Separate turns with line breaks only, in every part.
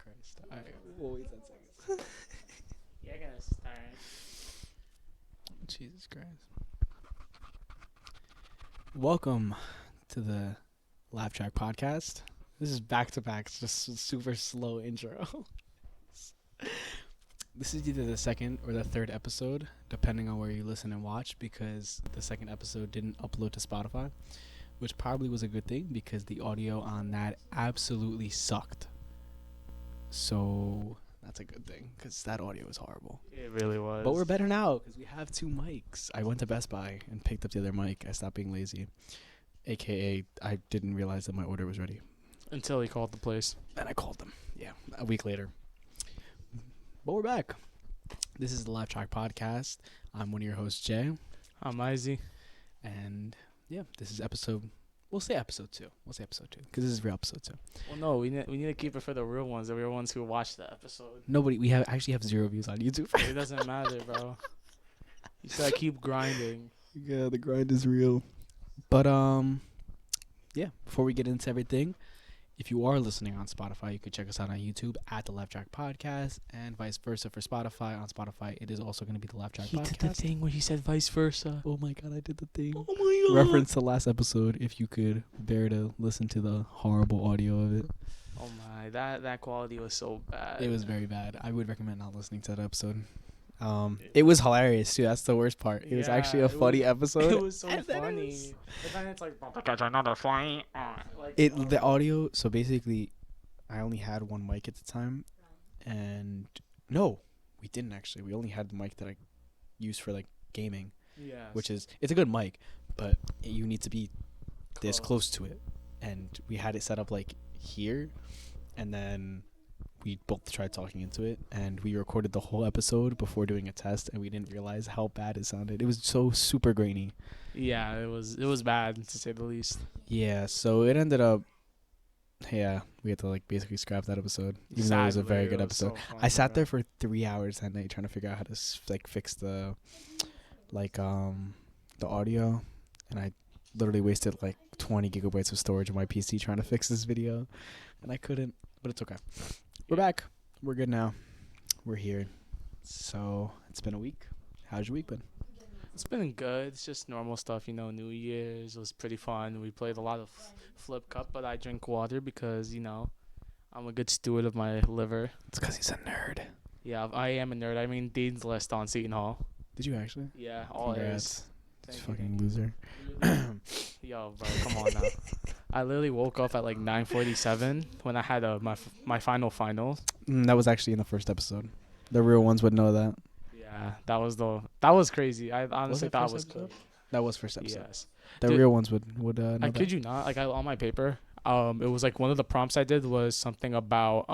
Christ. All right, we'll wait 10 seconds.
You're gonna start.
Jesus Christ. Welcome to the Laugh Track Podcast. This is back to back, just a super slow intro. This is either the second or the third episode, depending on where you listen and watch, because the second episode didn't upload to Spotify, which probably was a good thing because the audio on that absolutely sucked. So that's a good thing because that audio was horrible.
It really was.
But we're better now because we have two mics. I went to Best Buy and picked up the other mic. I stopped being lazy. AKA, I didn't realize that my order was ready.
Until he called the place.
And I called them. Yeah, a week later. But we're back. This is the Laugh Track Podcast. I'm one of your hosts, Jay.
I'm Izzy.
And yeah, this is episode... We'll say episode 2. Because this is real episode 2.
Well, no, we need to keep it for the real ones who watch the episode.
Nobody... We actually have 0 views on YouTube.
It doesn't matter, bro. You just gotta keep grinding.
Yeah, the grind is real. But, yeah, before we get into everything... If you are listening on Spotify, you can check us out on YouTube at the Laugh Track Podcast, and vice versa for Spotify. On Spotify, it is also going to be the Laugh Track Podcast.
He did the thing where he said vice versa.
Oh my god, I did the thing.
Oh my god.
Reference to last episode, if you could bear to listen to the horrible audio of it.
Oh my, that quality was so bad.
It was very bad. I would recommend not listening to that episode. It was hilarious too. That's the worst part. It was actually a funny episode.
It was so funny. But then it's like, about to catch another flight.
The audio. So basically, I only had one mic at the time, and no, we didn't actually. We only had the mic that I used for like gaming.
Yeah.
Which is it's a good mic, but you need to be this close to it, and we had it set up like here, and then we both tried talking into it, and we recorded the whole episode before doing a test, and we didn't realize how bad it sounded. It was so super grainy.
Yeah, it was bad to say the least.
Yeah, so it ended up. Yeah, we had to like basically scrap that episode, even though it was a very good episode.
So
I sat there for 3 hours that night trying to figure out how to fix the the audio, and I literally wasted like 20 gigabytes of storage on my PC trying to fix this video, and I couldn't. But it's okay. We're back. We're good now. We're here. So it's been a week. How's your week been?
It's been good. It's just normal stuff, New Year's was pretty fun. We played a lot of Flip Cup, but I drink water because, I'm a good steward of my liver.
It's because he's a nerd.
Yeah, I am a nerd. I mean, Dean's List on Seton Hall.
Did you actually?
Yeah, all A's.
Fucking loser.
Yo, bro, come on now. I literally woke up at like 9:47 when I had my final.
That was actually in the first episode. The real ones would know that.
Yeah, that was crazy. I honestly thought it was good.
That was first episode.
Yes.
The real ones would know
I kid you not. Like on my paper, it was like one of the prompts I did was something about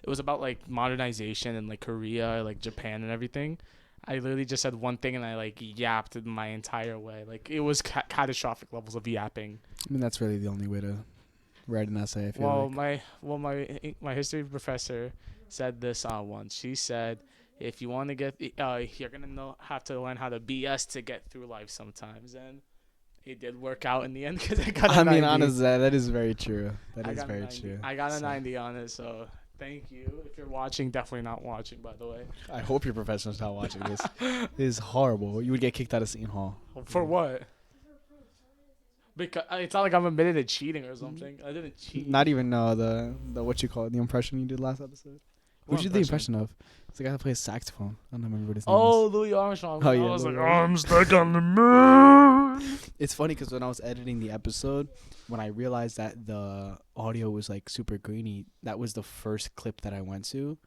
it was about like modernization in like Korea, like Japan and everything. I literally just said one thing and I like yapped my entire way. Like it was catastrophic levels of yapping.
I mean, that's really the only way to write an essay. I feel
my history professor said this once. She said, if you want to get, you're gonna have to learn how to BS to get through life sometimes, and it did work out in the end because I got.
I mean, honestly, that is very true. That is very true.
I got a 90 on it, so. Thank you. If you're watching, definitely not watching, by the way.
I hope your professor's not watching this. It is horrible. You would get kicked out of Seton Hall.
For what? Because it's not like I'm admitted to cheating or something. I didn't cheat.
Not even the what you call it, the impression you did last episode. What did you do the impression of? It's the guy that plays saxophone. I don't remember what his name is.
Louis Armstrong.
Oh, yeah,
I was
Louis
like, I'm stuck on the moon.
It's funny because when I was editing the episode, when I realized that the audio was like super grainy, that was the first clip that I went to,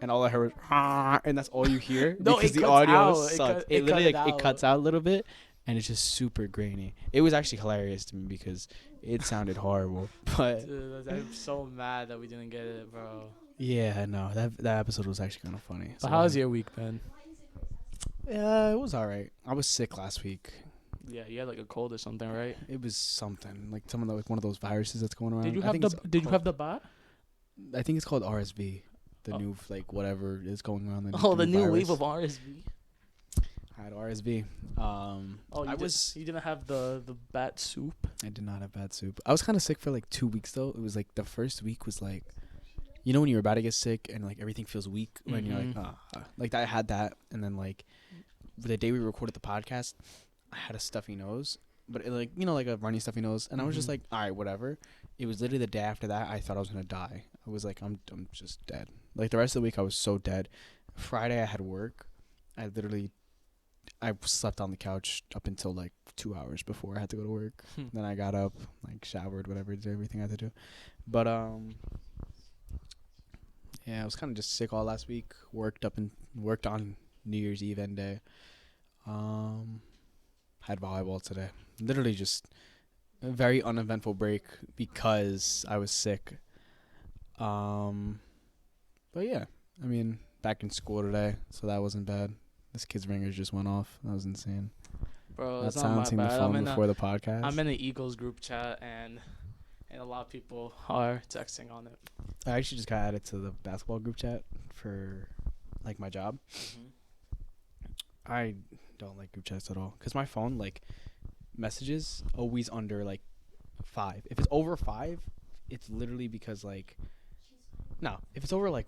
and all I heard was and that's all you hear.
No,
because
it
the
cuts
audio
out.
sucks. It literally it cuts out a little bit, and it's just super grainy. It was actually hilarious to me because it sounded horrible. But
dude, I'm so mad that we didn't get it, bro.
Yeah, no, that episode was actually kind of funny.
But how's your week been?
Yeah, it was alright. I was sick last week.
Yeah, you had like a cold or something, right?
It was something like one of those viruses that's going around.
Did you have the bot?
I think it's called RSV. The new like whatever is going on.
The new wave of RSV.
I had RSV. You
didn't have the bat soup?
I did not have bad soup. I was kind of sick for like 2 weeks though. It was like the first week was like you know when you're about to get sick and like everything feels weak when you're like,
Mhm.
like I had that, and then like the day we recorded the podcast, I had a stuffy nose, but it, like like a runny stuffy nose, and I was just
Mhm.
like, all right, whatever. It was literally the day after that I thought I was gonna die. I was like, I'm just dead. Like the rest of the week I was so dead. Friday I had work. I slept on the couch up until like 2 hours before I had to go to work.
Hmm.
Then I got up, like showered, whatever, did everything I had to do. But yeah, I was kind of just sick all last week. Worked on New Year's Eve and day. Had volleyball today. Literally just a very uneventful break because I was sick. But yeah, I mean, back in school today, so that wasn't bad. This kid's ringers just went off. That was insane.
Bro,
Not
it's not my
silencing the
bad.
phone before the podcast.
I'm in the Eagles group chat, and a lot of people are texting on it.
I actually just got added to the basketball group chat for like my job. I don't like group chats at all because my phone like messages always under like 5. If it's over 5, it's literally because like no. If it's over like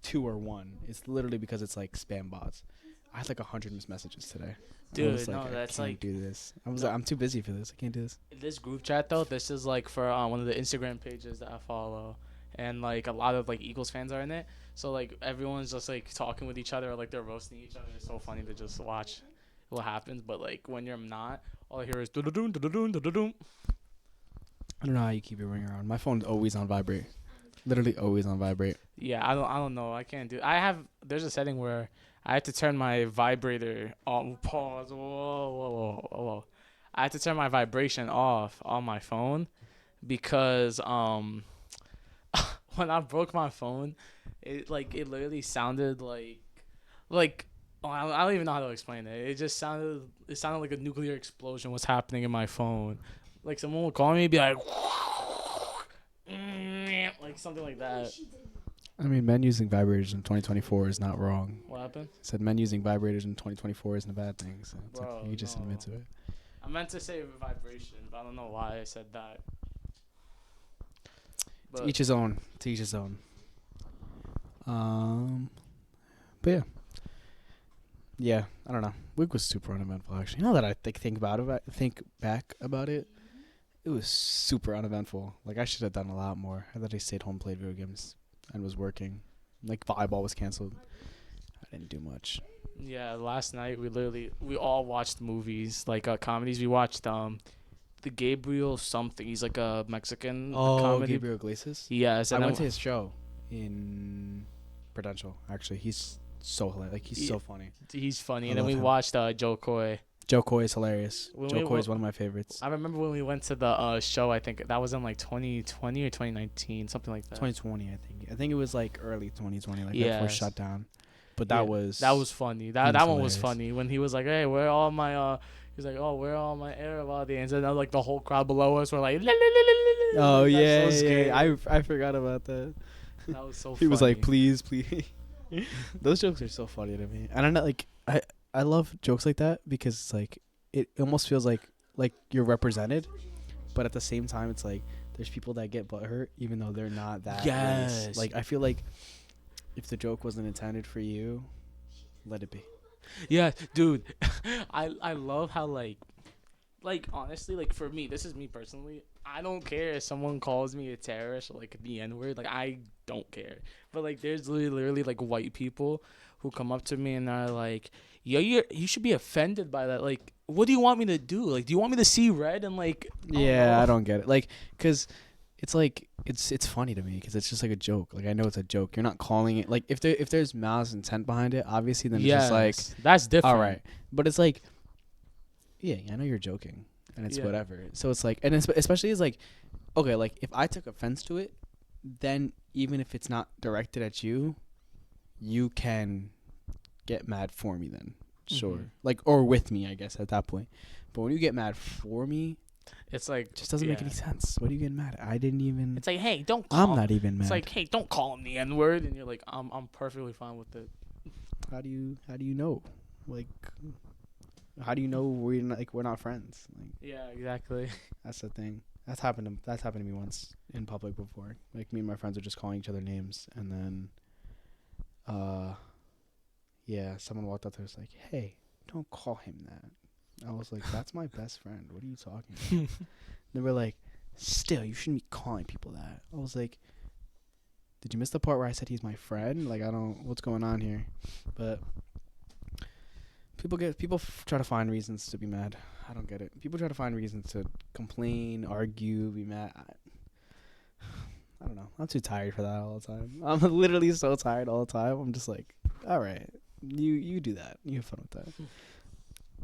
2 or 1, it's literally because it's like spam bots. I had like 100 missed messages today.
Dude,
I was like,
no, that's
I can't
like
do this. I was like, I'm too busy for this. I can't do this.
this group chat though. This is like for one of the Instagram pages that I follow, and like a lot of like Eagles fans are in it. So like everyone's just like talking with each other, or like they're roasting each other. It's so funny to just watch what happens. But like when you're not, all I hear is do-do-doon, do-do-doon, do-do-doon.
I don't know how you keep your ringer on. My phone's always on vibrate. Literally always on vibrate.
Yeah, I don't know. I can't do. There's a setting where I have to turn my vibrator on. Pause. Whoa, whoa, whoa, whoa. I have to turn my vibration off on my phone because when I broke my phone, it literally sounded like I don't even know how to explain it. It sounded like a nuclear explosion was happening in my phone. Like someone would call me and be like like something like that.
I mean, men using vibrators in 2024 is not wrong.
What happened?
I said men using vibrators in 2024 isn't a bad thing. So it's
Bro,
okay. You just
no.
admit to it.
I meant to say vibration, but I don't know why I said that.
To
But
each his own. But yeah. Yeah, I don't know. Week was super uneventful, actually. Now that I think back about it, it was super uneventful. Like, I should have done a lot more. I literally stayed home, played video games, and was working. Like, volleyball was canceled. I didn't do much.
yeah, last night we all watched movies like comedies. We watched the Gabriel something. He's like a Mexican comedy.
Gabriel Iglesias?
Yes,
I
and
went to his show in Prudential, actually. He's so hilarious. Like, he's so funny.
he's funny.
I
And then
love
we
him.
watched Joe Coy.
Joe Coy is hilarious.
When
Joe
we
Coy is
wa-
one of my favorites.
I remember when we went to the show. I think that was in like 2020 or 2019, something like that.
2020, I think. I think it was like early 2020, like that
Yes.
first shutdown. But
Yeah,
that was
funny.
was
That one was
hilarious.
funny when he was like, "Hey, where are all my He's like, "Oh, where are all my Arab audience?" And then like the whole crowd below us were like, "La, la, la, la, la, la."
Oh
Like,
yeah,
that's so scary.
I forgot about that.
That was so.
He was like,
funny.
please. Those jokes are so funny to me, and I know, like, I love jokes like that because it's like it almost feels like you're represented, but at the same time, it's like there's people that get butthurt even though they're not that. race.
Yes.
Like, I feel like if the joke wasn't intended for you, let it be.
Yeah, dude. I love how like honestly, like for me, this is me personally. I don't care if someone calls me a terrorist or like the N word. Like I don't care. But like there's literally like white people who come up to me and are like, "Yo, you should be offended by that. Like, what do you want me to do? Like, do you want me to see red?" And like,
Yeah, I don't get it. Like, cause it's like it's funny to me because it's just like a joke. Like, I know it's a joke. You're not calling it like if there's malice intent behind it, obviously then it's just like
that's different.
all right. But it's like, yeah, I know you're joking, and it's
Yeah.
whatever. So it's like, and especially it's like, okay, like if I took offense to it, then even if it's not directed at you, you can get mad for me then. Sure.
Mhm.
Like, or with me, I guess, at that point. But when you get mad for me,
It's like
it just doesn't make any sense. What are you getting mad at? I didn't even.
It's like, hey, don't call.
I'm not even mad.
It's like, hey, don't call him the N word, and you're like, I'm perfectly fine with it.
How do you know? Like, how do you know we're not friends? Like,
Yeah, exactly.
that's the thing. That's happened to me once in public before. Like me and my friends are just calling each other names, and then, yeah, someone walked up to us like, "Hey, don't call him that." I was like, "That's my best friend. What are you talking about?" They were like, "Still, you shouldn't be calling people that." I was like, "Did you miss the part where I said he's my friend? Like, I don't. What's going on here?" But people try to find reasons to be mad. I don't get it. People try to find reasons to complain, argue, be mad. I don't know. I'm too tired for that all the time. I'm literally so tired all the time. I'm just like, all right, you do that. You have fun with that.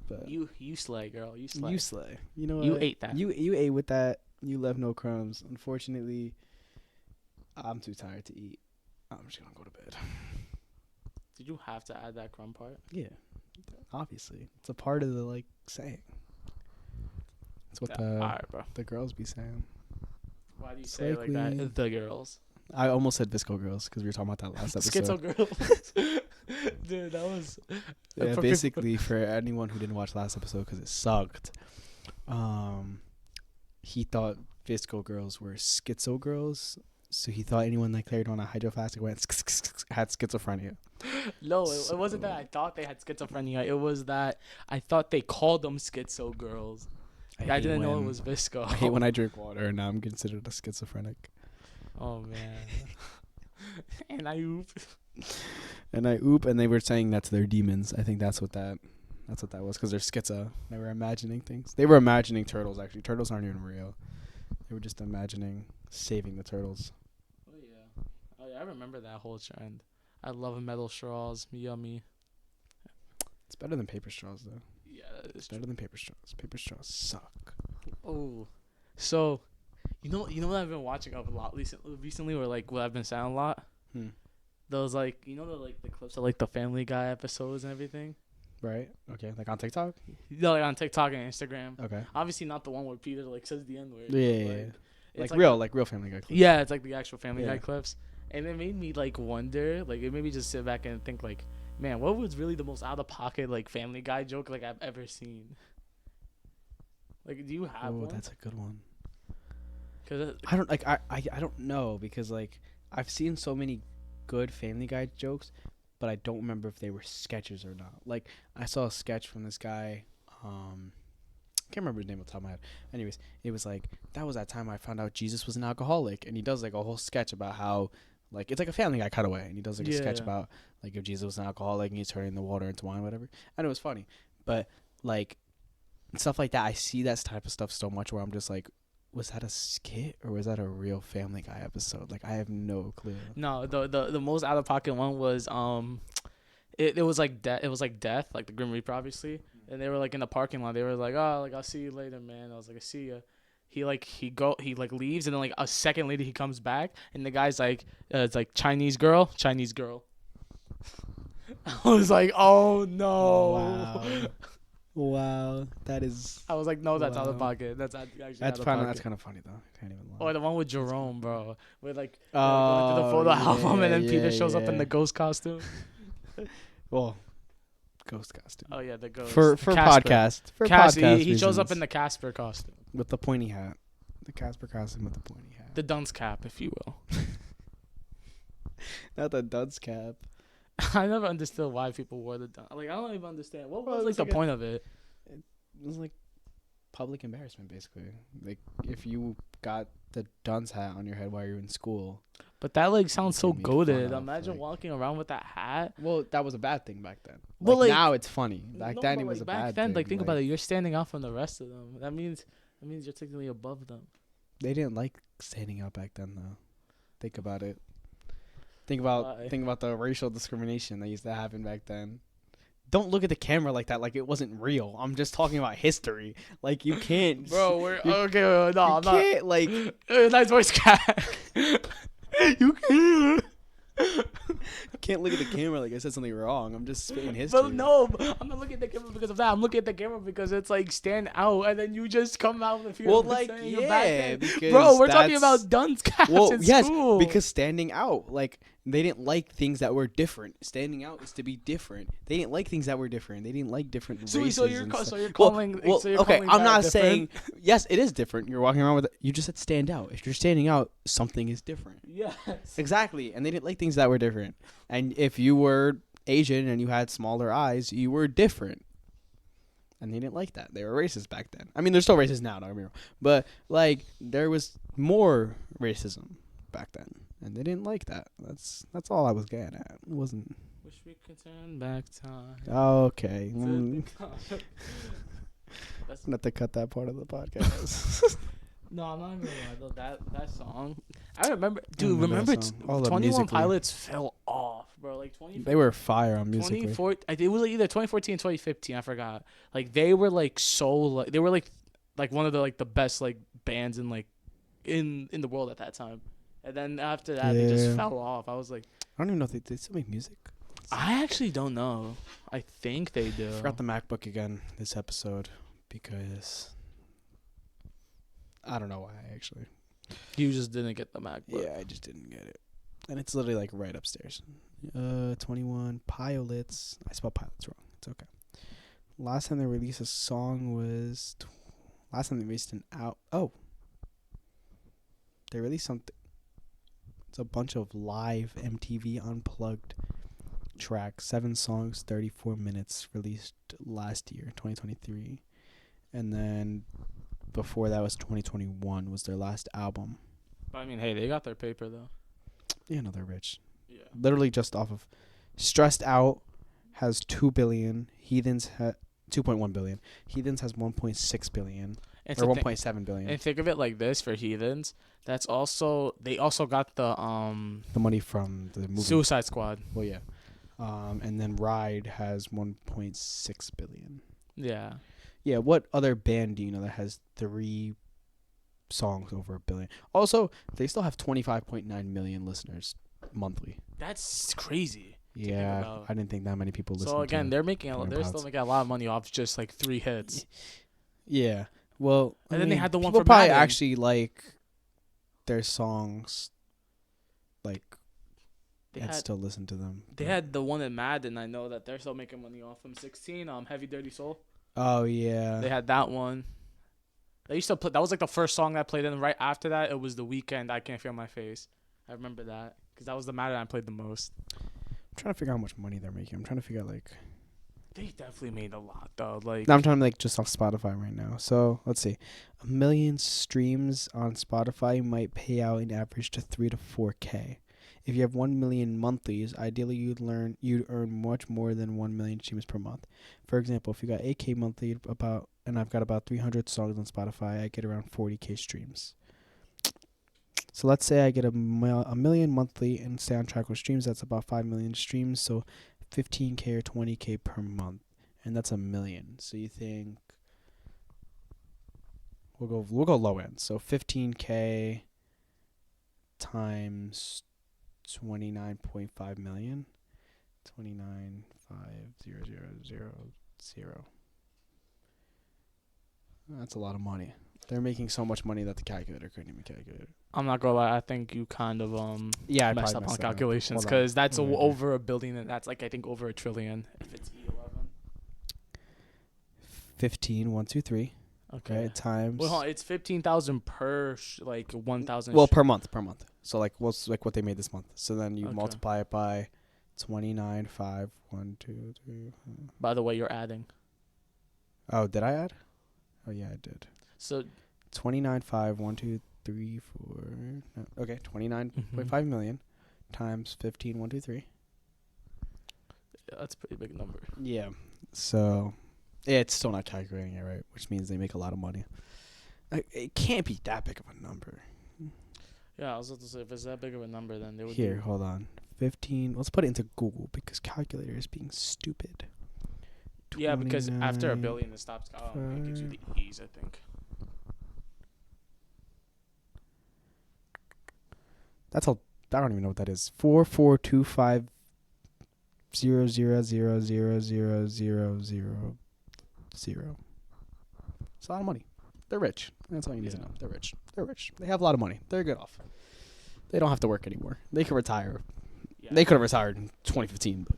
But
You slay, girl. You slay.
you slay. You know what?
You ate that.
You ate with that. You left no crumbs. Unfortunately, I'm too tired to eat. I'm just gonna go to bed.
Did you have to add that crumb part?
Yeah, obviously, it's a part of the like saying. It's what
All right, bro.
the girls be saying.
Why do you
It's
say it like that?
like
The girls.
I almost said Visco girls because we were talking about that last episode.
Schizo girls. Dude, that was.
Yeah,
for
basically for anyone who didn't watch last episode because it sucked, he thought Visco girls were schizo girls, so he thought anyone that carried on a hydroflask had schizophrenia.
No, it wasn't that I thought they had schizophrenia. It was that I thought they called them schizo girls. I
hate
didn't know it
when-
was Visco.
I hate when I drink water and now I'm considered a schizophrenic.
Oh man. And I oop.
And I oop, and they were saying that's their demons. I think that's what that was because they're schizo. They were imagining things. They were imagining turtles. Actually, turtles aren't even real. They were just imagining saving the turtles.
Oh yeah. Oh yeah, I remember that whole trend. I love metal straws. Yummy.
It's better than paper straws though.
Yeah, that is
It's better than paper straws. Paper straws suck.
Oh, so, you know what I've been watching a lot recently, or like what I've been saying a lot. Those like the clips of like the Family Guy episodes and everything.
Right? Okay. Like on TikTok?
Like on TikTok and Instagram.
Okay.
Obviously not the one where Peter like says the N word.
Yeah.
It's
Like real Family Guy clips.
Yeah, it's like the actual Family Guy
Yeah.
clips, and it made me like wonder, like it made me just sit back and think like, man, what was really the most out of pocket like Family Guy joke like I've ever seen? Like, do you have
Oh,
one?
that's a good one.
Cause
I don't like. I don't know because like I've seen so many good Family Guy jokes, but I don't remember if they were sketches or not. Like I saw a sketch from this guy. Can't remember his name off the top of my head. Anyways, it was like that was that time I found out Jesus was an alcoholic, and he does like a whole sketch about how like it's like a Family Guy cutaway, and he does like a sketch
Yeah.
about like if Jesus was an alcoholic and he's turning the water into wine, whatever. And it was funny, but like stuff like that, I see that type of stuff so much where I'm just like, was that a skit or was that a real Family Guy episode? Like I have no clue.
no, the most out of pocket one was it was like it was like death, like the Grim Reaper obviously, and they were like in the parking lot. They were like, oh, like I'll see you later, man. I was like, I see ya. He leaves, and then like a second later he comes back, and the guy's like, it's like Chinese girl. I was like, oh no.
Wow, that is.
I was like, no, that's out of
Wow.
pocket. That's actually
That's
out of
kind of
pocket.
that's kind of funny though. I can't even lie.
Or the one with Jerome, bro, where like going to the photo album, and then Peter shows up in the ghost costume.
well, ghost costume
Oh yeah, the ghost
for
Casper.
podcast for
Casper,
podcast
he shows up
reasons.
in the Casper costume,
with the pointy hat, the Casper costume with the pointy hat.
the dunce cap, if you will.
Not the dunce cap.
I never understood why people wore the dunce. Like I don't even understand what
Bro,
was
it
like
was
the
like a-
point of it.
It was like public embarrassment, basically. Like if you got the dunce hat on your head while you're in school.
But that like sounds so
Get made fun
goated.
of,
Imagine
like-
walking around with that hat.
Well, that was a bad thing back then.
Well,
Like,
like-
now it's funny. Back
No,
then
but,
it was
like,
a
back
bad
then,
thing.
like think about it. You're standing out from the rest of them. That means you're technically above them.
They didn't like standing out back then, though. Think about it. Think about the racial discrimination that used to happen back then. Don't look at the camera like that, like it wasn't real. I'm just talking about history. Like you can't,
Bro, we're
You-
okay. No,
You
I'm not.
can't like.
Nice voice crack.
You can't. Can't look at the camera like I said something wrong. I'm just spitting history.
But no, I'm not looking at the camera because of that. I'm looking at the camera because it's like stand out, and then you just come out with your
Well, like
you're back
yeah,
then.
because
Bro, we're talking
that's-
about dunce caps
Well,
in
yes,
school.
because standing out, like They didn't like things that were different. Standing out is to be different. They didn't like things that were different. They didn't like different races.
So you're
and
so
stuff.
you're calling.
Well,
so you're
okay,
calling
I'm
that
not
different?
saying yes, it is different. You're walking around with you just said stand out. If you're standing out, something is different.
Yes.
Exactly. And they didn't like things that were different. And if you were Asian and you had smaller eyes, you were different. And they didn't like that. They were racist back then. I mean, they're still racist now, don't get me wrong. But like there was more racism back then. And they didn't like that. That's all I was getting at. It wasn't
Wish we could turn back time.
okay.
That's,
Not to cut that part of the podcast.
no, I'm not even gonna lie though. That song, I remember.
I
Dude,
remember
remember
that song. All the
21
musically.
Pilots fell off, bro. Like 20.
They were fire on music.
24. I think it was like either 2014 2015. I forgot. Like they were like so like they were like one of the like the best like bands in like in the world at that time. And then after that, they just
Yeah.
fell off. I was like,
I don't even know if they still make music.
I actually don't know. I think they do.
I forgot the MacBook again this episode because I don't know why actually.
You just didn't get the MacBook.
Yeah, I just didn't get it. And it's literally like right upstairs. 21 Pilots. I spelled pilots wrong. It's okay. Last time they released a song was last time they released an out. Oh. They released something. It's a bunch of live MTV Unplugged tracks. 7 songs, 34 minutes, released last year, 2023. And then before that was 2021 was their last album.
But I mean, hey, they got their paper though.
Yeah, no, they're rich.
Yeah.
Literally just off of Stressed Out has 2 billion. Heathens 2.1 billion. Heathens has 1.6 billion.
And
Or
to thi-
1.7 billion.
And think of it like this for Heathens. That's also they also got the
The money from the movie.
Suicide Squad.
Well, yeah. And then Ride has 1.6 billion.
Yeah.
Yeah, what other band do you know that has 3 songs over 1 billion? Also, they still have 25.9 million listeners monthly.
That's crazy.
Yeah,
about.
I didn't think that many people listen
So again,
to
they're making
Thinking
they're
About
still
it.
making a lot of money off just like 3 hits.
Yeah. Well,
And then they had the one
people
for
probably
Madden.
actually like their songs, like,
They
and
had
still listen to them.
they had the one in Madden. I know that they're still making money off from 16. Heavy Dirty Soul.
Oh yeah.
They had that one. They used to play. That was like the first song that played. And right after that, it was The Weeknd. I Can't Feel My Face. I remember that because that was the Madden I played the most.
I'm trying to figure out how much money they're making. I'm trying to figure out like.
They definitely made a lot though. Like
No, I'm trying to like just off Spotify right now. So let's see, 1 million streams on Spotify might pay out an average to 3 to 4K. If you have 1 million monthlies, ideally you'd earn much more than 1 million streams per month. For example, if you got 8K monthly and I've got about 300 songs on Spotify, I get around 40K streams. So let's say I get a million monthly and stay on track with streams. That's about 5 million streams. So 15K or 20K per month, and that's 1 million. So you think we'll go low end. So 15K times 29.5 million. 29,500,000. That's a lot of money. They're making so much money that the calculator couldn't even calculate it.
I'm not gonna lie. I think you kind of
Yeah, I
messed
probably
up on
messed that
calculations
Hold on.
because that's
Wait, wait.
over $1 billion. And that's like I think over $1 trillion if it's E11.
15, 1, 2, 3.
Okay.
Okay, times.
Well, hold on, it's 15,000 per 1,000.
Well, per month. So like what's like what they made this month. So then you
Okay.
multiply it by 29, 5, 1, 2, 3.
By the way, you're adding.
Oh, did I add? Oh yeah, I did.
So
29, 5, 1, 2, 3, 4. No, okay, 29.5 million times 15, 1, 2, 3.
yeah, that's a pretty big number.
Yeah. So yeah, it's still not calculating it right, which means they make a lot of money. It can't be that big of a number.
Yeah, I was about to say if it's that big of a number, then they would.
Here, hold on. 15. Let's put it into Google because calculator is being stupid.
Yeah, because after 1
29.
billion, it stops. It gives you the E's, I think.
That's all. I don't even know what that is. 4425 0 0 0 0 0 0 0 0. It's a lot of money. They're rich. That's all you need to
Yeah.
know. They're rich. They're rich. They have a lot of money. They're good off. They don't have to work anymore. They can retire They could have retired in 2015, but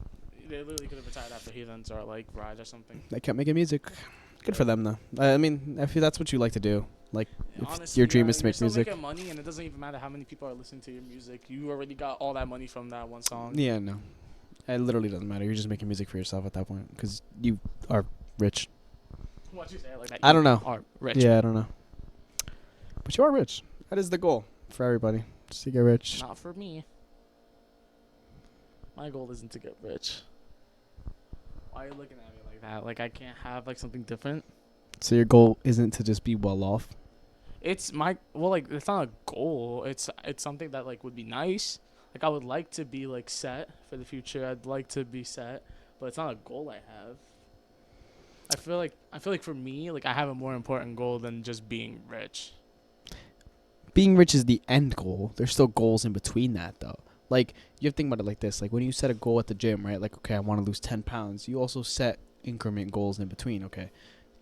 They literally could have retired after Heathens or like Rise or something.
they kept making music. Good for them, though. I mean, if that's what you like to do, like, if
Honestly,
your dream
yeah,
is to
you're
make
still
music.
making money, and it doesn't even matter how many people are listening to your music. You already got all that money from that one song.
Yeah, no. It literally doesn't matter. You're just making music for yourself at that point because you are rich.
Why'd you say it like that?
I don't know.
Are rich.
Yeah, I don't know. But you are rich. That is the goal for everybody. Just to get rich.
Not for me. My goal isn't to get rich. Why are you looking at me like that? Like I can't have like something different.
So your goal isn't to just be well off.
It's my like it's not a goal. It's something that like would be nice. Like I would like to be like set for the future. I'd like to be set, but it's not a goal I have. I feel like for me, like I have a more important goal than just being rich.
Being rich is the end goal. There's still goals in between that, though. Like, you have to think about it like this. Like, when you set a goal at the gym, right? Like, okay, I want to lose 10 pounds. You also set increment goals in between, okay?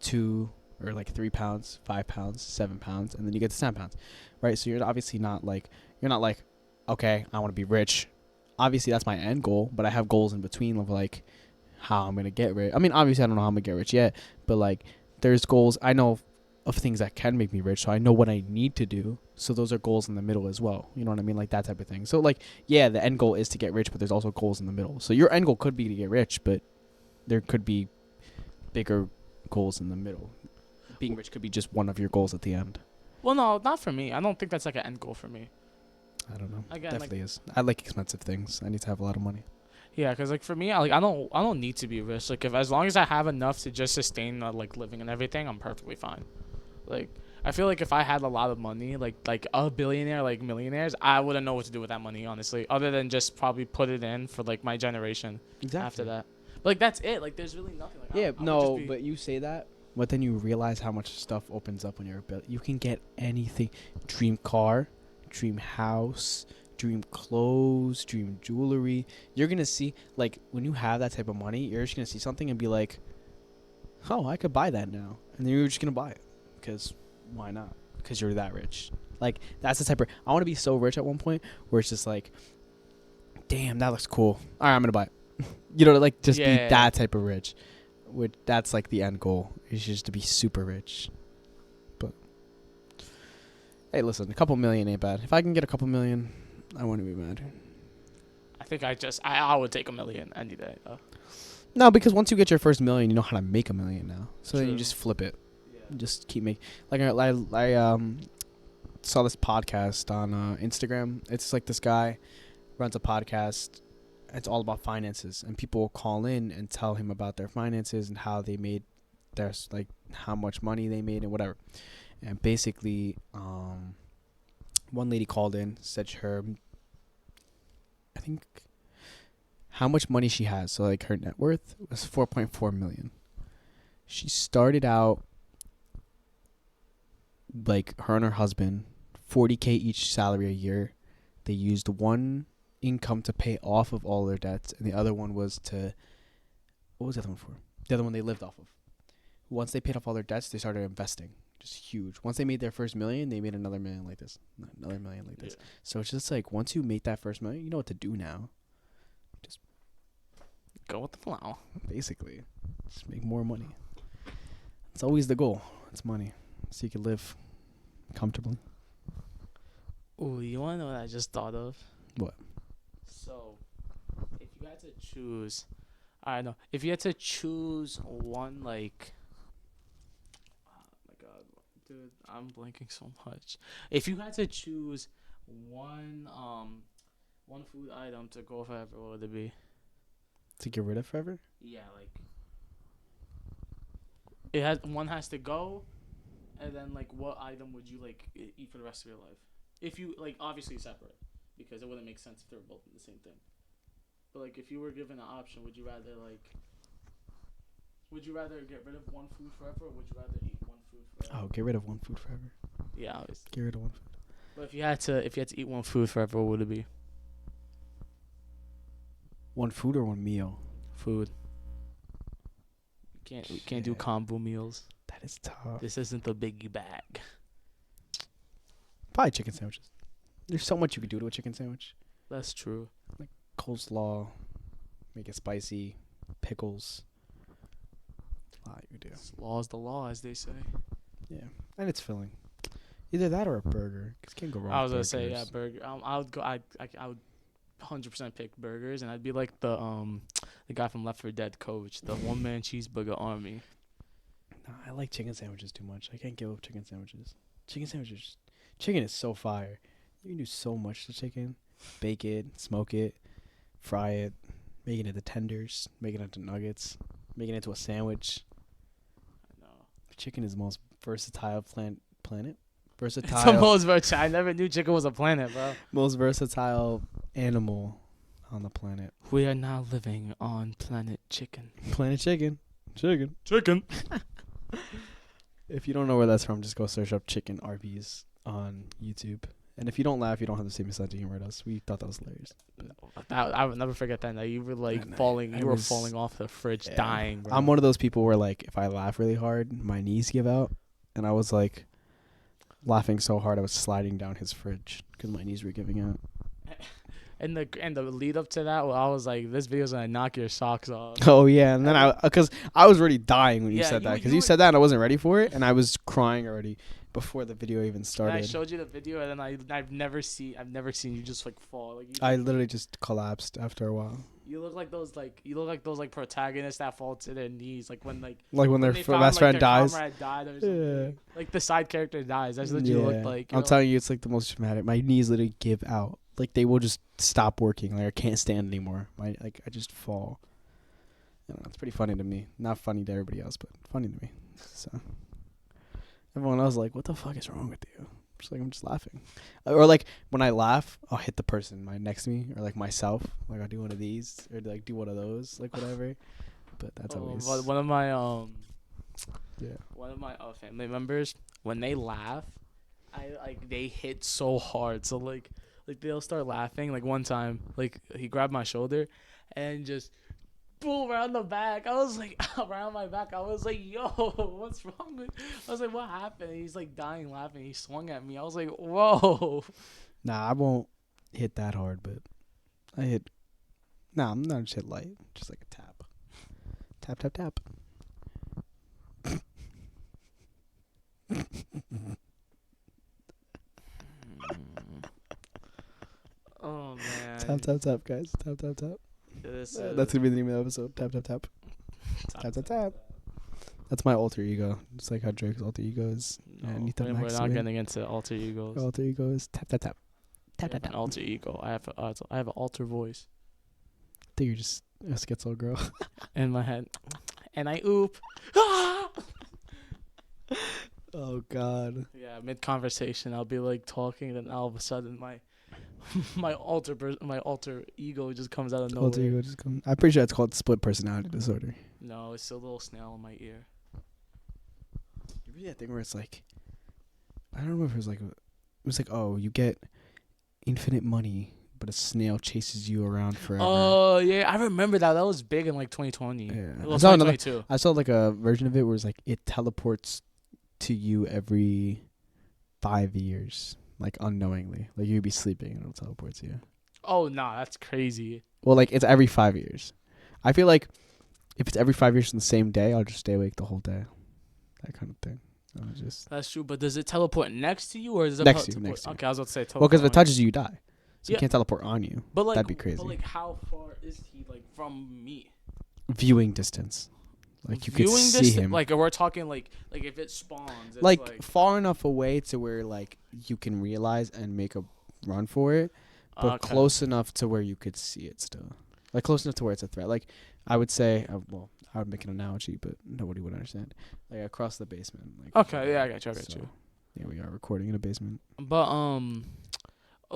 2 or, like, 3 pounds, 5 pounds, 7 pounds, and then you get to 10 pounds, right? So you're obviously not like, okay, I want to be rich. Obviously, that's my end goal, but I have goals in between of, like, how I'm going to get rich. I mean, obviously, I don't know how I'm going to get rich yet, but, like, there's goals. I know of things that can make me rich, so I know what I need to do. So those are goals in the middle as well. You know what I mean? Like that type of thing. So like, yeah, the end goal is to get rich, but there's also goals in the middle. So your end goal could be to get rich, but there could be bigger goals in the middle. Being rich could be just one of your goals at the end.
Well, no, not for me. I don't think that's like an end goal for me.
I don't know.
Again,
Definitely is. I like expensive things. I need to have a lot of money.
Yeah, cause like for me, I don't need to be rich. Like if as long as I have enough to just sustain like living and everything, I'm perfectly fine. Like I feel like if I had a lot of money, like a billionaire, like millionaires, I wouldn't know what to do with that money, honestly, other than just probably put it in for like my generation.
Exactly.
After that. But like that's it. Like there's really nothing. Like,
Yeah,
I would
no,
just be-
but you say that, but then you realize how much stuff opens up when you're a you can get anything. Dream car, dream house, dream clothes, dream jewelry. You're gonna see, like, when you have that type of money, you're just gonna see something and be like, oh, I could buy that now, and then you're just gonna buy it, because why not? Because you're that rich. Like, that's the type of, I want to be so rich at one point where it's just like, damn, that looks cool. All right, I'm gonna buy it. You know, like, just be that type of rich. Which, that's like the end goal, is just to be super rich. But hey, listen, a couple million ain't bad. If I can get a couple million, I wouldn't be mad.
I think I would take $1 million any day though.
No, because once you get your first million, you know how to make $1 million now. So then you
True.
just flip it.
Yeah.
Just keep making. Like, I saw this podcast on Instagram. It's like this guy runs a podcast. It's all about finances, and people will call in and tell him about their finances and how they made their, like, how much money they made and whatever. And basically, one lady called in, said her, I think, how much money she has. So, like, her net worth was 4.4 million. She started out, like, her and her husband, 40K each salary a year. They used one income to pay off of all their debts, and the other one was to, what was the other one for? The other one they lived off of. Once they paid off all their debts, they started investing. Just huge. Once they made their first million, they made another million like this, another million like this.
Yeah.
So it's just like, once you make that first million, you know what to do now. Just
Go with the flow.
basically, just make more money. It's always the goal. It's money, so you can live comfortably.
Ooh, you wanna know what I just thought of?
What?
So, if you had to choose, I don't know. If you had to choose one, like, oh my god, dude, I'm blanking so much. If you had to choose one food item to go forever, what would it be?
To get rid of forever?
Yeah, like, one has to go, and then like, what item would you like eat for the rest of your life? If you like, obviously separate, because it wouldn't make sense if they were both in the same thing. But like, if you were given an option, would you rather get rid of one food forever, or would you rather eat one food forever?
Oh, get rid of one food forever.
Yeah, obviously.
Get rid of one food.
But if you had to eat one food forever, what would it be?
One food or one meal?
Food. We can't do
Shit.
combo meals.
That is tough.
This isn't the biggie bag.
Probably chicken sandwiches. There's so much you could do to a chicken sandwich.
That's true.
coleslaw, make it spicy, pickles. A lot you do.
Law's the law, as they say.
Yeah, and it's filling. Either that or a burger. 'Cause you can't go wrong.
I was
with
gonna say, yeah,
burgers.
burger. I would go. I would 100% pick burgers, and I'd be like the guy from Left 4 Dead, Coach, the one man cheeseburger army.
Nah, I like chicken sandwiches too much. I can't give up chicken sandwiches. Chicken is so fire. You can do so much to chicken. Bake it, smoke it, fry it, make it into tenders, make it into nuggets, make it into a sandwich.
I know.
Chicken is the most versatile planet.
It's the
Versatile,
most versatile. I never knew chicken was a planet, bro.
most versatile animal on the planet.
We are now living on planet chicken.
Planet chicken. Chicken.
Chicken.
If you don't know where that's from, just go search up chicken Arby's on YouTube. And if you don't laugh, you don't have the same sense of humor as us. We thought that was hilarious.
I would never forget that night. You were like
That
falling.
night,
You
I
were
was-
falling off the fridge,
Yeah.
dying. Bro.
I'm one of those people where, like, if I laugh really hard, my knees give out. And I was, like, laughing so hard I was sliding down his fridge because my knees were giving out.
And the lead up to that, well, I was like, this video's gonna knock your socks off.
Oh, yeah. And then because I was already dying when you
Yeah,
said
you-
that. Because
you
you
were-
said that and I wasn't ready for it. And I was crying already before the video even
And I
started.
showed you the video, and then I've never seen you just like fall. Like
I literally just collapsed after a while.
you look like those protagonists that fall to their knees, like when
When their
they found,
best friend
their
dies.
comrade died or something.
Yeah.
Like the side character dies. That's what you look like.
I'm telling you, it's like the most traumatic. My knees literally give out. Like they will just stop working. Like I can't stand anymore. I just fall. I don't know, it's pretty funny to me. Not funny to everybody else, but funny to me. So everyone else is like, what the fuck is wrong with you? I'm just laughing. Or like when I laugh, I'll hit the person next to me, or like myself. Like I'll do one of these, or like do one of those, like whatever. But that's always
But one of my
yeah.
one of my family members, when they laugh, they hit so hard. So like they'll start laughing. Like one time, like he grabbed my shoulder and just boom around the back. I was like around my back. I was like, yo, what's wrong with? I was like, what happened? He's like dying laughing. He swung at me. I was like, whoa.
Nah, I won't hit that hard, but I hit. Nah, I'm not just hit light. Just like a tap. Tap, tap, tap.
Oh man.
Tap, tap, tap, guys. Tap, tap, tap.
This
That's gonna be the name of the episode. Tap, tap, tap. Tap, tap, tap. That's my alter ego. Just like how Drake's alter ego is.
No,
Anita
we're
Max
not
Win.
getting into alter egos.
Your alter ego is tap, tap, tap.
I have an alter ego. I have an alter voice
I think you're just a schizo girl.
in my head, and I oop.
Oh God.
Yeah, mid conversation, I'll be like talking, and all of a sudden my my alter ego just comes out of nowhere.
Alter ego just come. I'm pretty sure it's called split personality disorder.
No, it's a little snail in my ear.
You read that thing where it's like, I don't remember if it was like, oh, you get infinite money, but a snail chases you around forever.
Oh yeah, I remember that. That was big in like 2020.
Yeah.
Well,
I saw another-
2022.
I saw like a version of it where it's like it teleports to you every 5 years, like unknowingly. Like you'd be sleeping and it'll teleport to you.
Oh nah, that's crazy.
Well, like it's every 5 years. I feel like if it's every 5 years in the same day, I'll just stay awake the whole day. That kind of thing. I'll just
That's true. But does it teleport next to you or does it
Next to you,
teleport?
next to you.
Okay, I was about to say teleport.
well, because if it
on you.
touches you, you die. So
Yeah.
you can't teleport on you.
But like
that'd be crazy.
But like, how far is he like from me?
Viewing distance, like you could
Viewing
see
this,
him.
Like we're talking like if it spawns, it's
like far enough away to where like you can realize and make a run for it, but
okay.
close enough to where you could see it still. Like close enough to where it's a threat. Like I would say, I would make an analogy, but nobody would understand. Like across the basement. Like
Okay, yeah, I got you.
so, yeah, we are recording in a basement.
But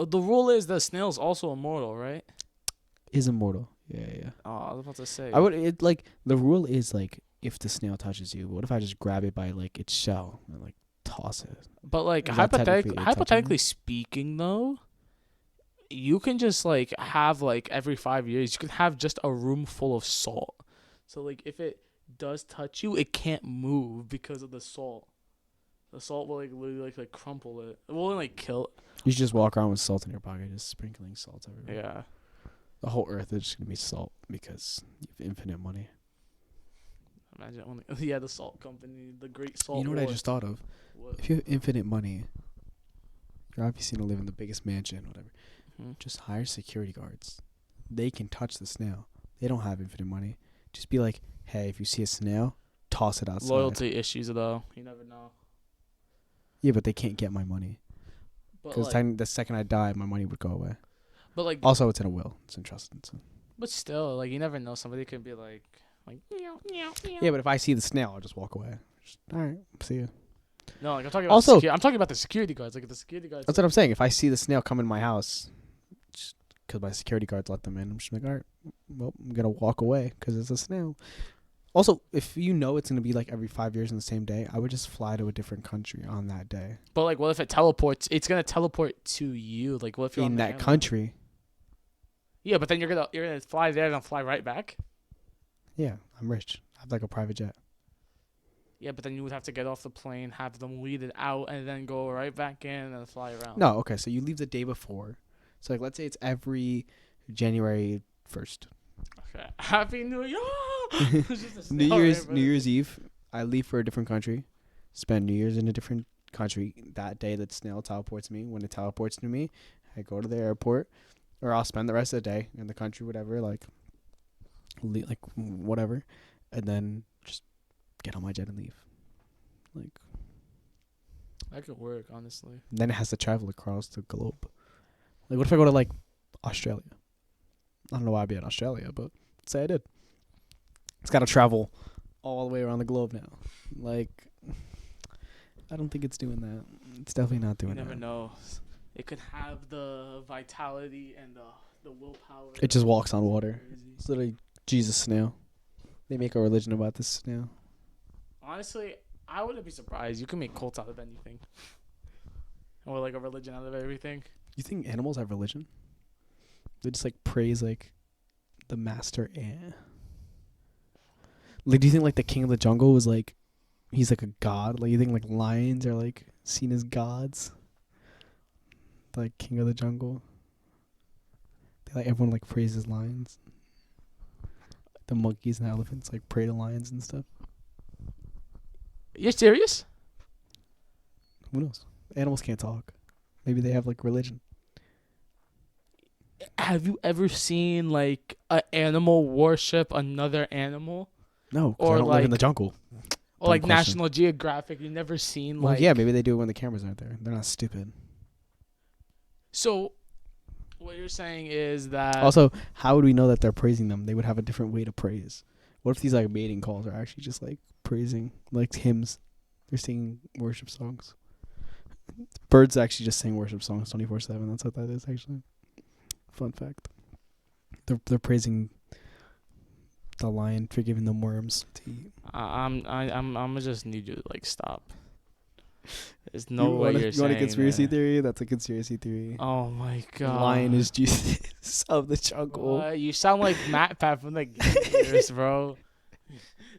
the rule is the snail's also immortal, right?
Is immortal. Yeah.
Oh, I was about to say.
I would it like the rule is like if the snail touches you, what if I just grab it by like its shell and like toss it?
But like
Is that technically it touching
hypothetically
you?
speaking, though, you can just like have like every 5 years, you can have just a room full of salt. So like if it does touch you, it can't move because of the salt. The salt will like literally like crumple it. It won't like kill.
You should just walk around with salt in your pocket, just sprinkling salt everywhere.
Yeah.
The whole Earth is just gonna be salt because you have infinite money.
Imagine only yeah, the salt company, the Great Salt.
You know what I
War.
just thought of?
What?
If you have infinite money, you're obviously gonna live in the biggest mansion, whatever.
Mhm.
Just hire security guards. They can touch the snail. They don't have infinite money. Just be like, hey, if you see a snail, toss it outside.
Loyalty issues though. You never know.
Yeah, but they can't get my money
But
because
like,
the second I die, my money would go away.
but like,
Also, it's in a will. It's entrusted. So.
but still, like, you never know. Somebody could be like, meow, meow, meow.
Yeah, but if I see the snail, I'll just walk away. Just, all right, see you.
No, like I'm talking about.
Also-
I'm talking about the security guards. Like if the security guards.
That's what I'm saying. If I see the snail come in my house, because my security guards let them in, I'm just like, all right, well, I'm gonna walk away because it's a snail. Also, if you know it's gonna be like every 5 years in the same day, I would just fly to a different country on that day.
But like, what if it teleports? It's gonna teleport to you. Like, what if you're on
In
the
that
island?
country,
Yeah, but then you're gonna fly there and then fly right back.
yeah, I'm rich. I have like a private jet.
Yeah, but then you would have to get off the plane, have them lead it out, and then go right back in and then fly around.
No, okay, so you leave the day before. So like, let's say it's every January 1st.
Okay. Happy New Year. It's just a
New
snail
Year's
right
New Year's Eve, I leave for a different country, spend New Year's in a different country. That day that snail teleports me, when it teleports to me, I go to the airport, or I'll spend the rest of the day in the country, whatever, like whatever, and then just get on my jet and leave. Like,
That could work, honestly.
then it has to travel across the globe. Like, what if I go to like Australia? I don't know why I'd be in Australia, but let's say I did. It's got to travel all the way around the globe now. Like, I don't think it's doing that. It's definitely not
You
doing
never
that.
know. It could have the vitality and the willpower.
It just walks on water.
Crazy.
It's literally Jesus snail. They make a religion about this snail.
Honestly, I wouldn't be surprised. You can make cults out of anything. Or like a religion out of everything.
You think animals have religion? They just like praise like the master ant. Like, do you think like the king of the jungle was like, he's like a god? Like, you think like lions are like seen as gods? Like king of the jungle. They, like, everyone like praises lions. The monkeys and elephants like pray to lions and stuff.
You're serious?
Who knows? Animals can't talk. Maybe they have like religion.
Have you ever seen like an animal worship another animal?
No, because
Or
I don't live in the
like-
jungle.
Or like
Dumb question.
National Geographic? You never seen
Well,
like
yeah, maybe they do it when the cameras aren't there. They're not stupid.
So what you're saying is that
Also, how would we know that they're praising them? They would have a different way to praise. What if these like mating calls are actually just like praising, like hymns? They're singing worship songs. Birds actually just sing worship songs 24/7. That's what that is actually. Fun fact. They're praising the lion for giving them worms to eat.
I'm gonna just need you to like stop. There's no way you're
you
saying
want a conspiracy
that.
theory? That's a conspiracy theory.
Oh my
The
god.
lion is Jesus of the jungle.
What? You sound like Matt Pat from the Gears, bro.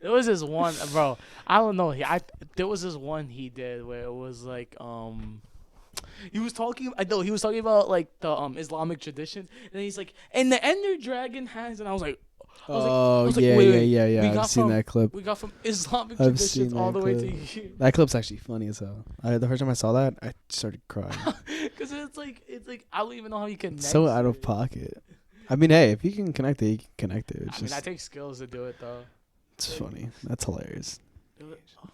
There was this one, bro. I don't know. There was this one he did where it was like he was talking. I know he was talking about like the Islamic tradition, and he's like, and the Ender Dragon has, and I was like,
Oh,
was like,
yeah,
wait,
yeah,
we
yeah.
got
I've seen
from-
that clip.
we got from Islamic
I've
traditions
seen
all
that
the way to
clip.
here.
That clip's actually funny as hell. The first time I saw that, I started crying.
Because it's like I don't even know how you connect.
So out of
it.
pocket. I mean, hey, if you can connect it, you can connect it. It's
I mean,
just,
that takes skills to do it though.
it's funny. That's hilarious.
Oh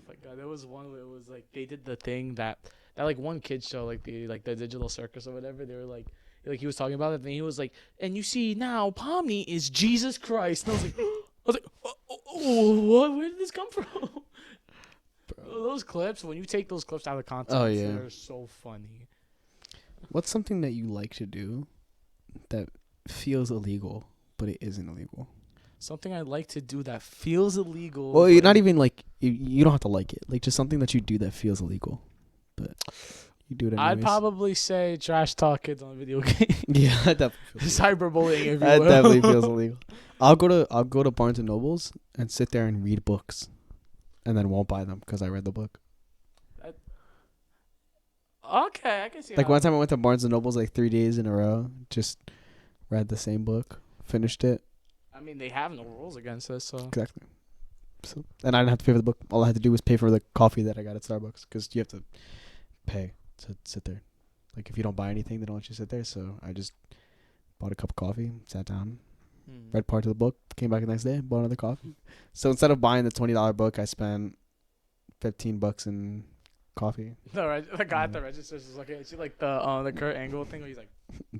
my god, there was one where it was like they did the thing that like one kid show, like the digital circus or whatever. They were like he was talking about it, and he was like, and you see now Pomni is Jesus Christ, and I was like, what? Where did this come from? Those clips, when you take those clips out of context,
Oh, yeah.
they're so funny.
What's something that you like to do that feels illegal, but it isn't illegal?
Something I like to do that feels illegal.
Well, you're
but-
not even like, you don't have to like it. Like, just something that you do that feels illegal, but you do it anyways.
I'd probably say trash talk kids on video games.
Yeah, that definitely feels illegal.
Cyberbullying, if you
That
will.
definitely feels illegal. I'll go to Barnes and Nobles and sit there and read books, and then won't buy them because I read the book.
Okay, I can see.
Like
how-
one time I went to Barnes and Nobles like 3 days in a row, just read the same book finished it.
I mean, they have no rules against us, so.
Exactly. So, and I didn't have to pay for the book. All I had to do was pay for the coffee that I got at Starbucks because you have to pay to sit there. Like if you don't buy anything, they don't let you sit there. So I just bought a cup of coffee, sat down, read part of the book, came back the next day, bought another coffee. So instead of buying the $20 book, I spent $15 in coffee.
The guy at the register was looking at you like the Kurt Angle thing where he's like,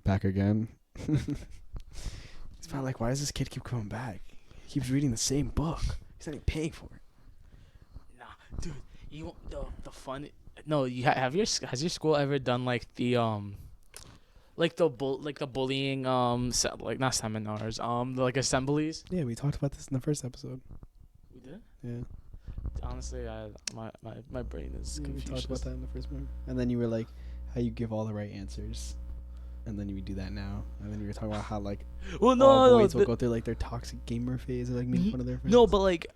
Back again. It's probably like, why does this kid keep coming back? He keeps reading the same book. He's not even paying for it.
nah, dude, you want the fun. No, you has your school ever done like the like the bullying like not seminars like assemblies?
Yeah, we talked about this in the first episode.
We did.
Yeah.
Honestly, my brain is
We
confused.
talked about that in the first one. And then you were like, how you give all the right answers. And then you would do that now. And then we were talking about how like
Well,
all boys will go through like their toxic gamer phase or like making fun of their friends.
No, but like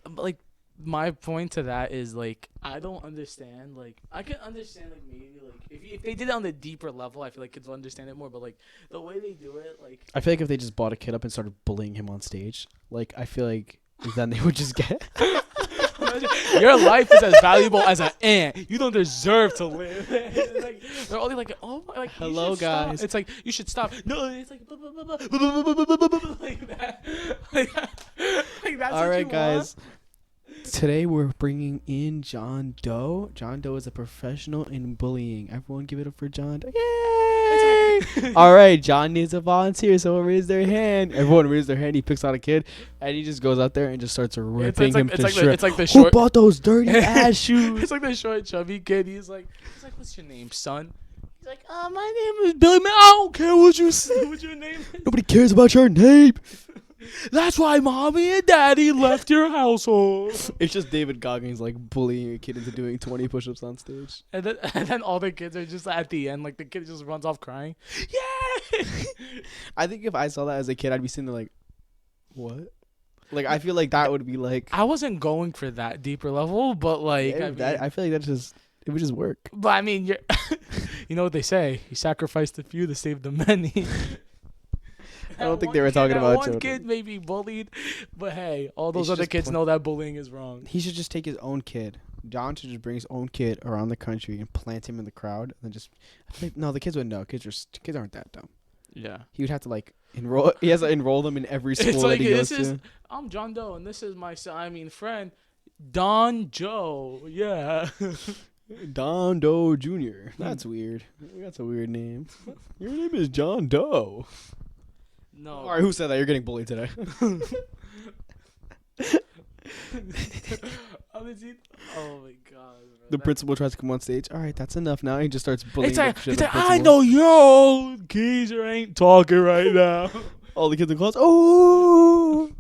my point to that is like I don't understand. Like I can understand like maybe like if they did it on a deeper level, I feel like kids will understand it more. But like the way they do it, like
I feel like if they just bought a kid up and started bullying him on stage, like I feel like then they would just get
your life is as valuable as an ant. You don't deserve to live. Like, they're only like, oh my, like you
Hello,
should stop.
guys.
It's like you should stop. No, it's like blah, blah, blah, blah, blah, blah, blah, blah, blah, blah, blah, like that. Like that's
all
what
right,
you
guys. Today we're bringing in John Doe. John Doe is a professional in bullying. Everyone give it up for John Doe. Yay! All right, John needs a volunteer. Someone raise their hand. Everyone raise their hand. He picks out a kid, and he just goes out there and just starts ripping him to shreds.
It's like the
Who
short.
bought those dirty ass shoes?
It's like the short chubby kid. He's like, what's your name, son? He's like, my name is Billy. Man, I don't care what you say. What your name is.
Nobody cares about your name.
That's why mommy and daddy left your household.
It's just David Goggins like bullying a kid into doing 20 push-ups on stage.
And then all the kids are just at the end, like the kid just runs off crying. Yeah.
I think if I saw that as a kid, I'd be sitting there like, what? Like I feel like that would be like.
I wasn't going for that deeper level, but like
I feel like that's just it would just work.
But I mean, you're you know what they say: you sacrifice the few to save the many.
I don't think they were talking about
one
children.
kid may be bullied, but hey, all those
should
other
just
kids know that bullying is wrong.
He should just take his own kid. John should just bring his own kid around the country and plant him in the crowd, and then just. No, the kids would know. Kids aren't that dumb.
Yeah.
He would have to like enroll. He has to enroll them in every school
It's
that
like
he goes to.
I'm John Doe, and this is my friend, Don Joe. Yeah.
Don Doe Jr. That's weird. That's a weird name. Your name is John Doe.
No.
All right, who said that? You're getting bullied today.
Oh my god. Bro.
The principal tries to come on stage. All right, that's enough now. He just starts bullying.
It's like,
the shit out of the
I
principal.
know your old geezer ain't talking right now.
All the kids in class. Oh.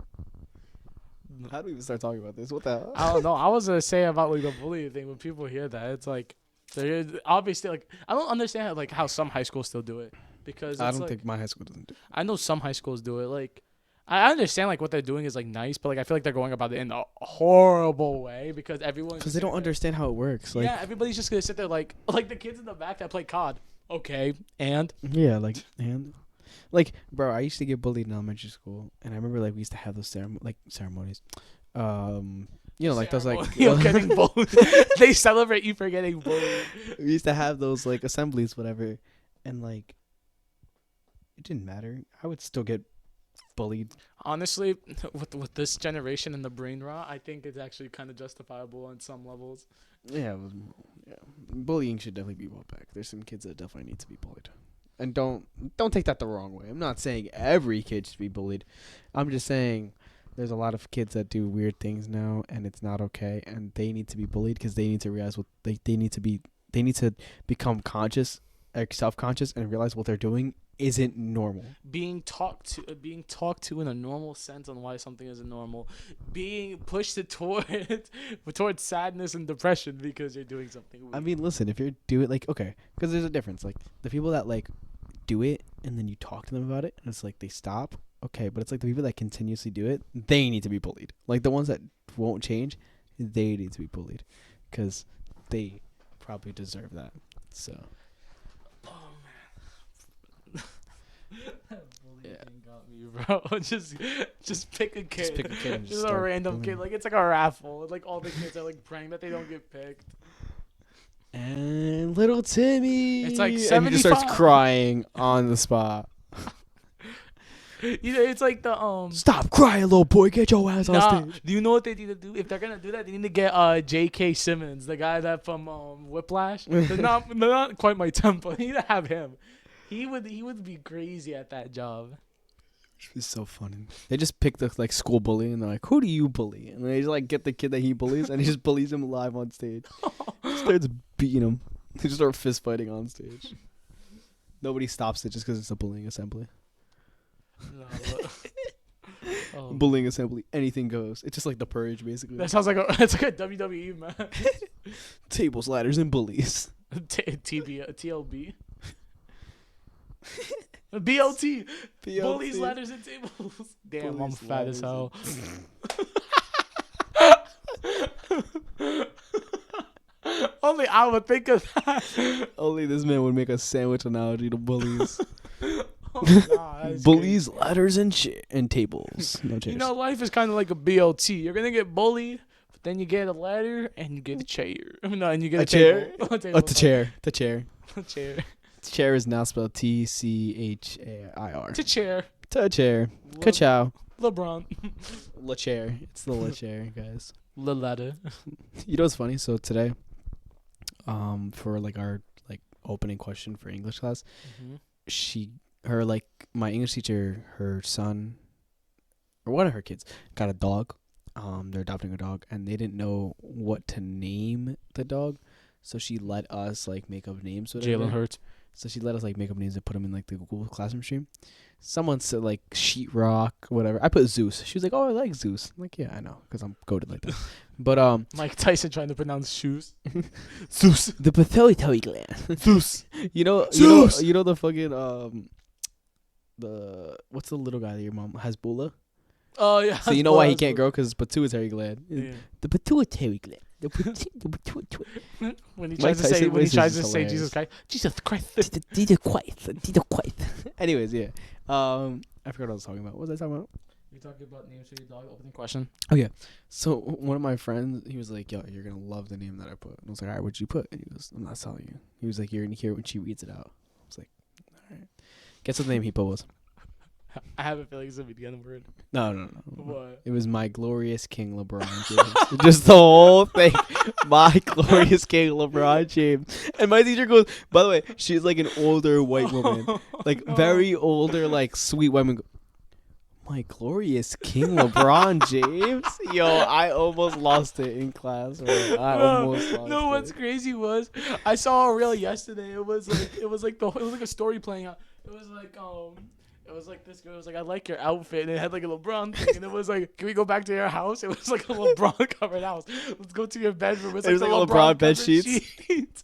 How do we even start talking about this? What the hell?
I don't know. I was gonna say about like the bullying thing. When people hear that, it's like they're obviously like I don't understand like how some high schools still do it because
I
it's,
don't
like,
think my high school doesn't do it.
I know some high schools do it. Like I understand like what they're doing is like nice, but like I feel like they're going about it in a horrible way because everyone
Because they don't understand how it works. Like,
yeah, everybody's just gonna sit there like the kids in the back that play COD. Okay, and
yeah, like, and like, bro, I used to get bullied in elementary school, and I remember like we used to have those ceremonies. You know, like those like
you're getting bullied. They celebrate you for getting bullied.
we used to have those like assemblies, whatever, and like it didn't matter. I would still get bullied.
Honestly, with this generation and the brain rot, I think it's actually kind of justifiable on some levels.
Yeah, bullying should definitely be brought back. There's some kids that definitely need to be bullied, and don't take that the wrong way. I'm not saying every kid should be bullied. I'm just saying there's a lot of kids that do weird things now, and it's not okay, and they need to be bullied because they need to realize what they need to become conscious, like self-conscious, and realize what they're doing isn't normal.
Being talked to in a normal sense on why something isn't normal, being pushed towards sadness and depression because you're doing something weird.
I mean, listen, if you're doing like okay, because there's a difference. Like the people that like do it and then you talk to them about it, and it's like they stop. Okay, but it's like the people that continuously do it, they need to be bullied. Like the ones that won't change, they need to be bullied because they probably deserve that. So.
Oh man. That bullying thing got me you, bro. Just pick a kid.
Just pick a kid and
Just
just
a
start
random kid.
bullying.
Like it's like a raffle. Like all the kids are like praying that they don't get picked.
And little Timmy.
It's like
and he just starts
75.
crying on the spot.
You know, it's like the
Stop crying, little boy. Get your ass
Nah,
on stage.
do you know what they need to do? If they're gonna do that, they need to get J.K. Simmons, the guy that from Whiplash. They're not quite my tempo. They need to have him. He would be crazy at that job.
It's so funny. They just pick the like school bully and they're like, "Who do you bully?" And they just like get the kid that he bullies and he just bullies him live on stage. Starts beating him. They just start fist fighting on stage. Nobody stops it just because it's a bullying assembly. Bullying assembly, anything goes. It's just like the purge, basically.
That sounds like it's like a WWE match.
Tables, ladders, and bullies.
TLB. BLT. Bullies, ladders, and tables. Damn,
Bullies,
I'm fat as hell. Only I would think of that.
Only this man would make a sandwich analogy to bullies.
Oh, nah, that's
Bullies,
crazy.
ladders, and tables. No chairs.
You know, life is kind of like a BLT. You're gonna get bullied, but then you get a ladder and you get a chair. No, and you get
A
a
chair?
table.
Oh, the chair. The chair.
A chair.
Chair is now spelled TCHAIR.
To chair.
To chair. Ka-chow.
LeBron.
La chair. It's the la chair, guys.
The ladder.
You know what's funny? So today, for like our like opening question for English class, my English teacher, her son, or one of her kids, got a dog. They're adopting a dog, and they didn't know what to name the dog, so she let us like make up names.
Jalen Hurts.
So she let us like make up names and put them in like the Google Classroom stream. Someone said like Sheetrock, whatever. I put Zeus. She was like, "Oh, I like Zeus." I'm like, yeah, I know, because I'm goated like that. But
Mike Tyson trying to pronounce shoes. Zeus.
the pituitary gland.
Zeus.
You know
Zeus.
the fucking the what's the little guy that your mom has, Bula?
Oh yeah.
So you know why he can't grow, because his pituitary gland.
Yeah.
The pituitary gland. The pituitary.
When he
Mike
tries to say
Tyson voice is
Jesus
hilarious.
Christ. Jesus Christ.
Anyways, yeah. I forgot what I was talking about. What was I talking about?
You talking about names for your dog? Opening question.
Oh yeah. So one of my friends, he was like, "Yo, you're gonna love the name that I put." And I was like, "All right, what'd you put?" And he goes, "I'm not telling you." He was like, "You're gonna hear it when she reads it out." I was like, "All right." Guess what the name he put was?
I have a feeling it's gonna be the N word.
No.
What?
It was My Glorious King LeBron James. Just the whole thing. My Glorious King LeBron James. And my teacher goes, by the way, she's like an older white woman. Like very older, like sweet woman. My Glorious King LeBron James? Yo, I almost lost it in class. Bro. I almost lost
No,
it.
what's crazy was I saw a reel yesterday. It was like a story playing out. It was like this girl was like, "I like your outfit," and it had like a LeBron thing, and it was like, "Can we go back to your house?" It was like a LeBron covered house. Let's go to your bedroom. It's
It
like
was
the
like LeBron bed
covered
sheets.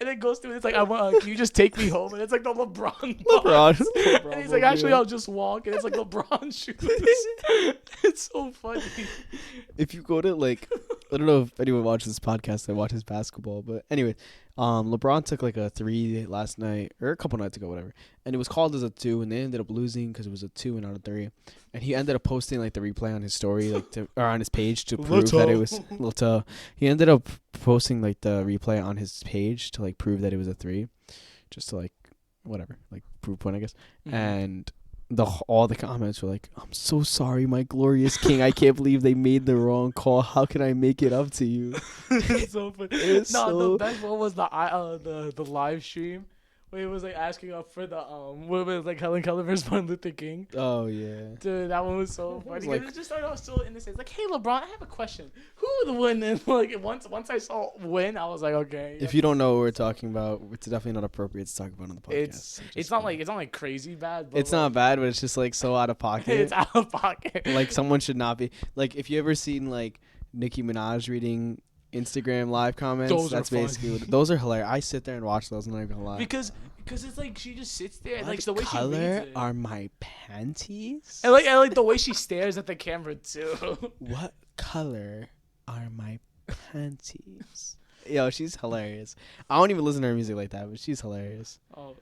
And it goes through. It's like, "I want. Can you just take me home?" And it's like the LeBron.
LeBron.
box.
LeBron
And he's like,
will
"Actually,
do
I'll
it."
just walk." And it's like LeBron shoes. It's so funny.
If you go to like, I don't know if anyone watches this podcast that watches basketball, but anyway, LeBron took like a 3 last night or a couple nights ago, whatever, and it was called as a 2, and they ended up losing because it was a 2 and not a 3, and he ended up posting like the replay on his story, like or on his page to prove that it was Lito. He ended up posting like the replay on his page to like prove that it was a 3, just to like whatever, like prove point, I guess, and. All the comments were like, "I'm so sorry, my glorious king. I can't believe they made the wrong call. How can I make it up to you?"
It's so funny.
It's
No,
so-
the best one was the live stream where he was like asking up for the what was like Helen Keller versus Martin Luther King.
Oh yeah.
Dude, that one was so funny.
like-
It just started off so innocent. It's like, "Hey LeBron, I have a question. Who would win?" And like once I saw win, I was like, okay.
If you don't know what we're talking about, it's definitely not appropriate to talk about on the podcast.
It's it's not like crazy bad. But
it's not bad, but it's just like so out of pocket.
It's out of pocket.
Like someone should not be like. If you ever seen like Nicki Minaj reading Instagram live comments,
Those are
that's
funny.
basically those are hilarious. I sit there and watch those. I'm not even gonna lie.
because it's like she just sits there and
What
like the way she
color
reads it.
are my panties?
And like the way she stares at the camera too.
What color are my panties? Yo, she's hilarious. I don't even listen to her music like that, but she's hilarious.
Oh,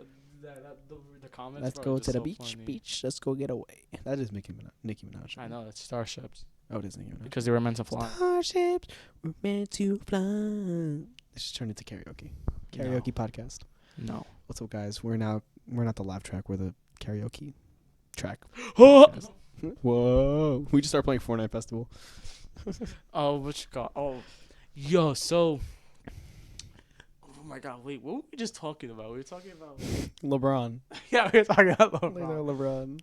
The comments.
Let's
bro,
go
are
to
just
the
so
beach,
funny.
beach. Let's go get away. That is Nicki Minaj.
I know it's starships
Oh, it is Nicki Minaj.
because they were meant to fly.
Starships were meant to fly. This just turned into karaoke. Karaoke podcast.
No.
What's up, guys? We're not the laugh track. We're the karaoke track. Whoa! We just started playing Fortnite Festival.
Oh, what you got? Oh, yo. So. Oh my God! Wait, what were we just talking about? We were talking about.
LeBron.
Yeah, we were talking about
LeBron.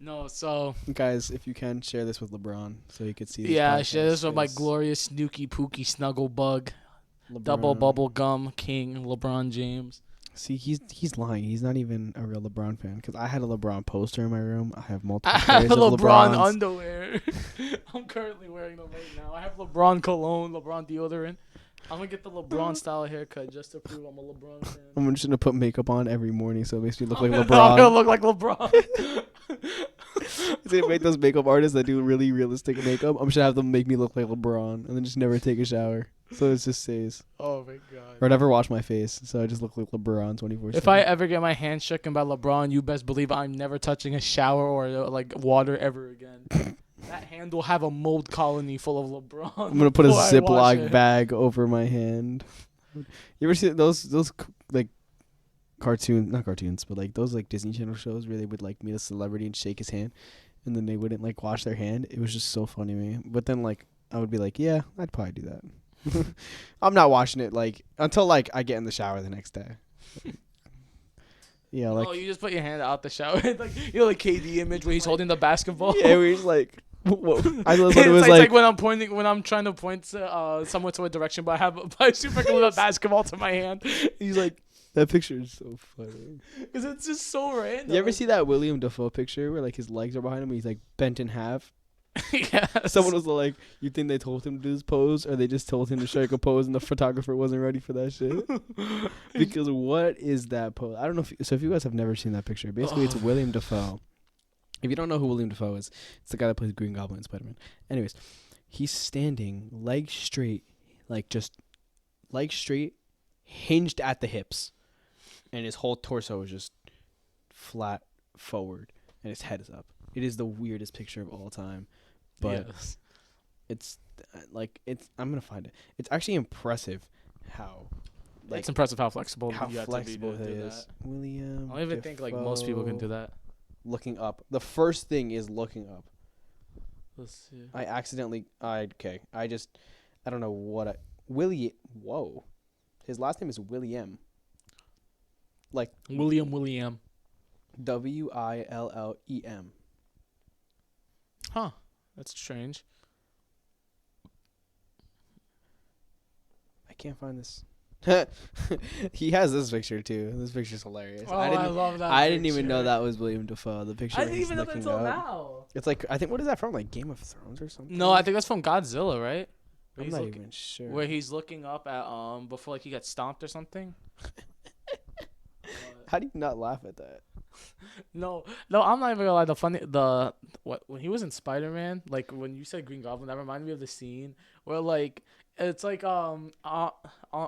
No, so
Guys, if you can share this with LeBron, so he could see.
yeah, share this with my glorious Snooky Pookie Snuggle Bug, double bubble gum king LeBron James.
See, he's lying. He's not even a real LeBron fan. Because I had a LeBron poster in my room. I have multiple.
I have
pairs of
LeBron
LeBrons.
underwear. I'm currently wearing them right now. I have LeBron cologne, LeBron deodorant. I'm gonna get the LeBron style haircut just to prove I'm a LeBron fan.
I'm just gonna put makeup on every morning so it makes me look like
I'm
LeBron.
gonna look like LeBron.
They make those makeup artists that do really realistic makeup. I'm just gonna have them make me look like LeBron and then just never take a shower. So it just stays.
Oh my God.
Or never wash my face, so I just look like LeBron 24/7.
If I ever get my hand shaken by LeBron, you best believe I'm never touching a shower or like water ever again. That hand will have a mold colony full of LeBron.
I'm gonna put a
before I wash
Ziploc
it.
bag over my hand. You ever see those like not cartoons, but like those like Disney Channel shows where they would like meet a celebrity and shake his hand, and then they wouldn't like wash their hand? It was just so funny to me. But then like I would be like, yeah, I'd probably do that. I'm not washing it like until like I get in the shower the next day. Yeah, like
Oh, you just put your hand out the shower, like like KD image where he's holding the basketball.
yeah, we just like. Whoa. I
It's
thought it was
like when I'm trying to point to, somewhere to a direction, but I have a super glue a basketball to my hand.
He's like, that picture is so funny.
Because it's just so random.
You ever see that William Dafoe picture where like his legs are behind him and he's like bent in half?
Yes.
Someone was like, you think they told him to do this pose or they just told him to strike a pose and the photographer wasn't ready for that shit? Because what is that pose? I don't know. If you guys have never seen that picture, basically it's William Dafoe. If you don't know who William Dafoe is, it's the guy that plays Green Goblin in Spider-Man. Anyways, he's standing legs straight, like just legs straight, hinged at the hips. And his whole torso is just flat forward and his head is up. It is the weirdest picture of all time. But it's like I'm going to find it. It's actually impressive how like
it's impressive how flexible
how
you have
flexible
to be to
it
do
is.
that.
William
I don't even think like most people can do that.
Looking up. The first thing is looking up.
Let's see.
I don't know what whoa. His last name is William. Like
William.
Willem.
Huh. That's strange.
I can't find this. He has this picture too. This picture's hilarious.
Oh, I love that.
I didn't even know that was William Dafoe. The picture.
I
that
didn't
he's
even know that
looking
until
up.
now.
It's like I think what is that from? Like Game of Thrones or something?
No, I think that's from Godzilla, right? Where
I'm
he's
not
looking-
even sure.
Where he's looking up at before like he gets stomped or something.
How do you not laugh at that?
No, I'm not even gonna lie. When he was in Spider-Man, like when you said Green Goblin, that reminded me of the scene where like it's like Aunt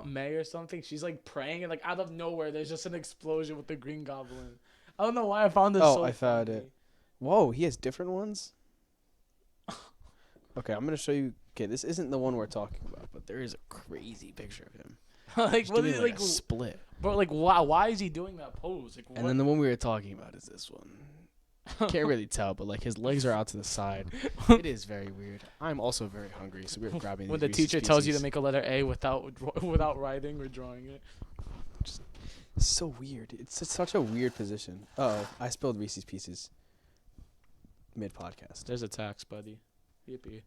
May or something. She's like praying and like out of nowhere there's just an explosion with the Green Goblin. I don't know why I found this.
I found it. Whoa, he has different ones? Okay, I'm going to show you. Okay, this isn't the one we're talking about, but there is a crazy picture of him.
Like
He's
what
doing
is
like
like
a split.
bro? Like why is he doing that pose? Like
And then the one we were talking about is this one. Can't really tell, but like his legs are out to the side. It is very weird. I'm also very hungry, so we're grabbing
when
these
the teacher
Reese's
tells you to
Pieces.
make a letter A without writing or drawing it.
It's so weird. It's such a weird position. Oh, I spilled Reese's Pieces mid-podcast.
There's a tax, buddy. Yippee.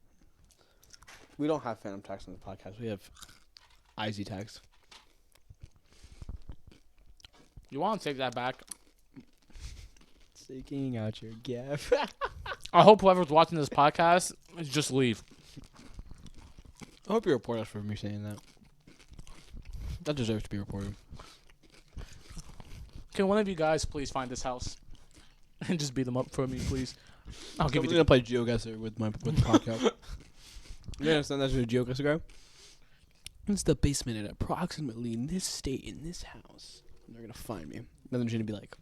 We don't have Phantom Tax on the podcast. We have Izzy Tax.
You want to take that back?
Sticking out your gaff.
I hope whoever's watching this podcast just leave.
I hope you report us for me saying that. That deserves to be reported.
Can one of you guys please find this house and just beat them up for me, please? I'll give
I'm
you
gonna play GeoGuessr with the podcast. You understand that's what a GeoGuessr guy? It's the basement at approximately in this state in this house. And they're gonna find me. then there's gonna be like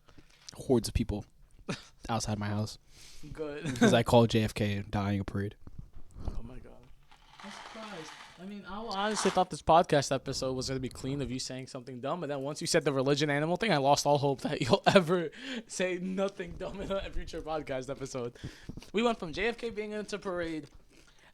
hordes of people outside my house
Good.
because I called JFK dying a parade.
Oh my god. I'm surprised. I mean, I honestly thought this podcast episode was gonna be clean of you saying something dumb, but then once you said the religion animal thing, I lost all hope that you'll ever say nothing dumb in a future podcast episode. We went from JFK being into parade,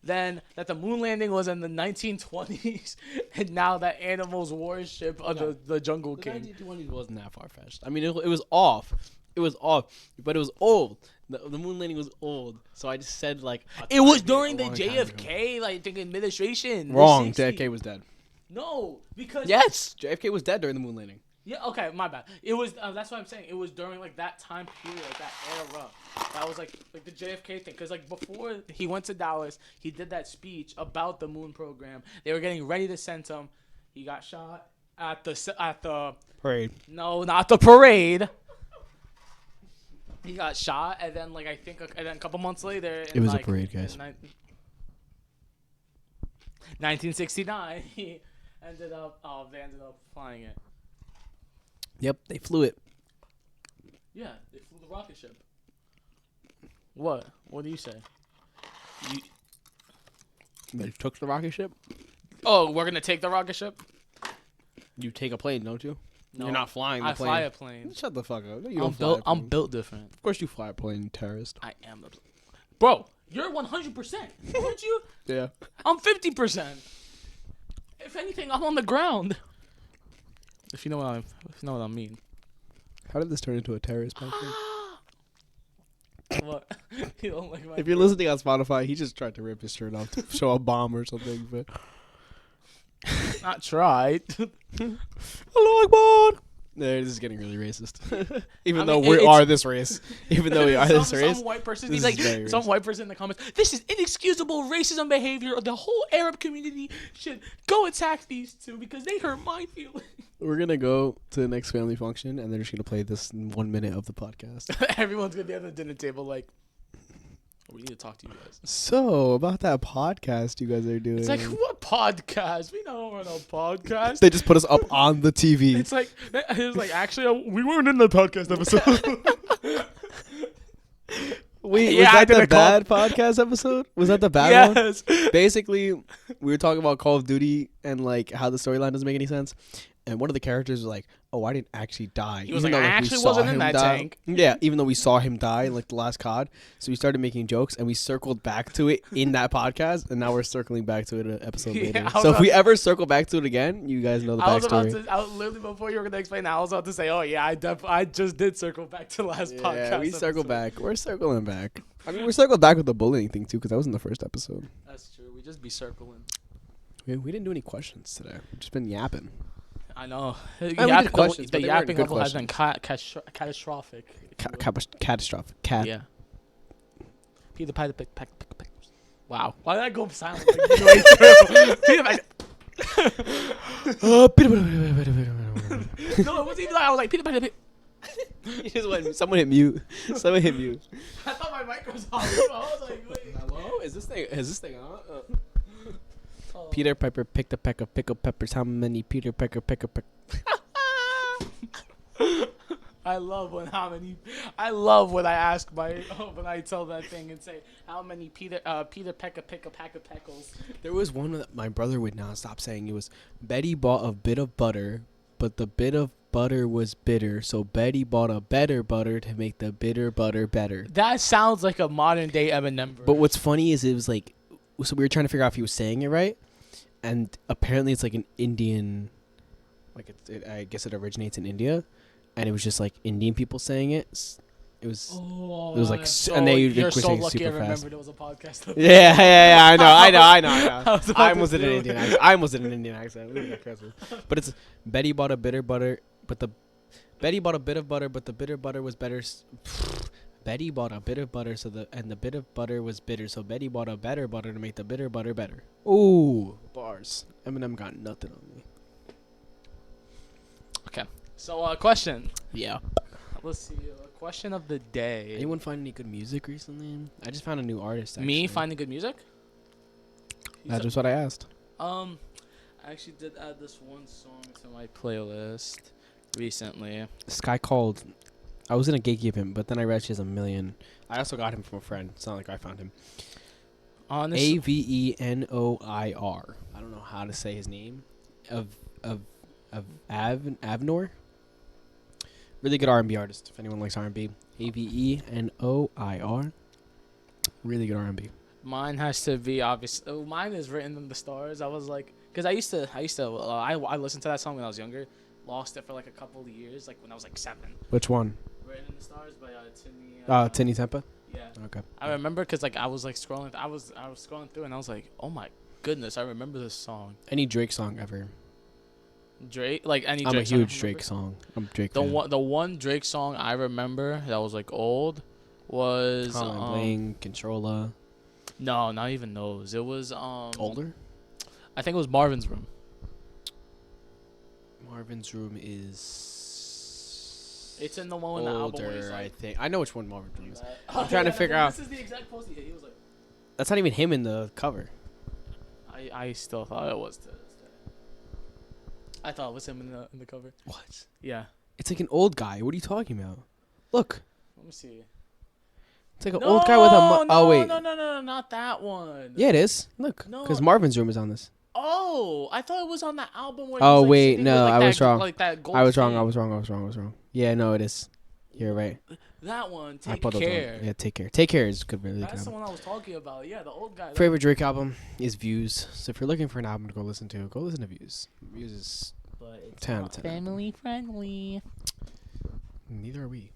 then that the moon landing was in the 1920s, and now that animals worship the Jungle
The
King.
1920s wasn't that far fetched. I mean, it was off. It was off, but it was old. The moon landing was old, so I just said like
It was during the JFK administration.
Wrong.
The 60s.
JFK was dead.
No, because
Yes, JFK was dead during the moon landing.
Yeah, okay, my bad. It was that's what I'm saying. It was during like that time period, like that era. That was like the JFK thing, because like before he went to Dallas, he did that speech about the moon program. They were getting ready to send him. He got shot at the
Parade.
no, not the parade. He got shot, and then like I think, and then a couple months later,
It was a parade, guys.
1969, he ended up. They ended up flying it.
Yep, they flew it.
Yeah, they flew the rocket ship. What? What do you say?
They took the rocket ship.
Oh, we're gonna take the rocket ship?
You take a plane, don't you?
No,
You're not flying the
I
plane.
fly a plane.
Shut the fuck up. No, you
I'm
don't fly
built.
a
I'm
plane.
built different.
Of course you fly a plane, you terrorist.
I am the. Bro, you're 100%. Aren't you?
Yeah.
I'm 50%. If anything, I'm on the ground. If you know what I mean.
How did this turn into a terrorist podcast?
What? You don't like my.
If you're listening on Spotify, he just tried to rip his shirt off to show a bomb or something. But
Not tried.
hello, Akbar. This is getting really racist. Even
I
though
mean,
we
it's-
are this race. Even though we are this race.
Some white person
this
be like,
is very
some
racist.
white person in the comments, this is inexcusable racism behavior. The whole Arab community should go attack these two because they hurt my feelings.
We're going to go to the next family function, and they're just going to play this in 1 minute of the podcast.
Everyone's gonna be at the dinner table like, we need to talk to you guys.
So, about that podcast you guys are doing.
It's like, what podcast? We don't run a podcast.
They just put us up on the TV.
It's like actually, we weren't in the podcast episode.
Wait,
Yeah, I
was that the
did a call-
bad podcast episode? Was that the bad one?
Yes.
Basically, we were talking about Call of Duty and like how the storyline doesn't make any sense. And one of the characters was like, "Oh, I didn't actually die."
He was
Even
like,
though,
"I
we
actually
saw
wasn't in
him
that
die."
tank.
Yeah, even though we saw him die in like the last COD, so we started making jokes and we circled back to it in that podcast, and now we're circling back to it an episode
Yeah,
later.
I was
So if
about-
we ever circle back to it again, you guys know the
I was
backstory.
literally before you were gonna explain that, I was about to say, oh yeah, I just did circle back to last
Yeah,
podcast.
we circle
episode.
back. We're circling back. I mean, we're circled back with the bullying thing too, because that was in the first episode.
That's true. We just be circling.
We didn't do any questions today. We've just been yapping.
I know.
we did questions,
the
but they weren't
yapping
good
level has been
questions.
catastrophic.
Catastrophic.
Yeah. Peter Piper pick. Wow. Why did I go silent? Like, midway through? Peter Piper. No, it wasn't even like I was like Peter Piper pick.
You just went, someone hit mute. Someone hit mute.
I thought my mic was on. I was like, wait.
Hello? Is this thing on?
Oh.
Peter Piper picked a peck of pickled peppers. How many Peter Piper pick a peck?
I love when I ask when I tell that thing and say how many Peter Pecker pick a pack of pickles.
There was one that my brother would not stop saying. It was Betty bought a bit of butter, but the bit of butter was bitter, so Betty bought a better butter to make the bitter butter better.
That sounds like a modern day Eminem verse.
But what's funny is it was like, so we were trying to figure out if he was saying it right, and apparently it's like an Indian, like I guess it originates in India, and it was just like Indian people saying it. It was.
Oh,
it was like
I'm
s- and they
you're
were
so
saying
lucky I
super fast.
remembered it was a podcast.
Yeah, I know.
I was about
I
to
was in an
do it.
Indian accent. I was in an Indian accent. We got Christmas. But it's Betty bought a bitter butter, but the Betty bought a bit of butter, but the bitter butter was better. Betty bought a bit of butter, and the bit of butter was bitter, so Betty bought a better butter to make the bitter butter better. Ooh, bars. Eminem got nothing on me.
Okay. So question.
Yeah.
Let's see. Question of the day.
Anyone find any good music recently? I just found a new artist.
Me
actually.
finding good music?
That's just what I asked.
I actually did add this one song to my playlist. recently.
This guy called. I was gonna gatekeep him, but then I realized he has a million. I also got him from a friend. It's not like I found him.
Honestly,
Avenoir. I don't know how to say his name. Avnor. Really good R&B artist. If anyone likes R&B, Avenoir. Really good R&B.
mine has to be obvious. Oh, mine is Written in the Stars. I was like, because I listened to that song when I was younger. Lost it for like a couple of years, like when I was like 7.
Which one?
Written in the Stars by Tinny.
Tinny Tempa.
Yeah.
Okay.
I remember because like I was like scrolling. I was scrolling through and I was like, oh my goodness, I remember this song.
Any Drake song ever?
Drake, like any.
I'm
Drake
a
song I
huge
remember.
Drake song. I'm Drake.
The
fan.
one Drake song I remember that was like old was
Colin Bling, Controlla.
No, not even those. It was
Older.
I think it was Marvin's Room.
Marvin's Room is.
It's in the one in the album where he's
older, I
like,
think. I know which one Marvin's Room is.
I'm
trying to figure out-
This is the exact post he hit. He was like,
That's not even him in the cover.
I still thought it was to this day. I thought it was him in the cover.
What?
Yeah.
It's like an old guy. What are you talking about? Look,
Let me see.
it's like an old guy with a. Oh wait.
No, not that one.
Yeah, it is. Look,
No.
because Marvin's Room is on this.
Oh, I thought it was on that album where.
Oh,
he was, like,
wait,
sitting
no,
with, like,
I
that
was wrong.
Like that gold
I was wrong.
chain.
I was wrong. Yeah, no, it is. You're right.
That one.
I
Take
pulled those wrong.
care.
Yeah, Take Care. Take Care is good. Really good.
That's the
Album.
one I was talking about. Yeah, the old guy.
Favorite Drake album is Views. So if you're looking for an album to go listen to Views. Views is
But it's
10 out
not
of 10.
family friendly.
Neither are we.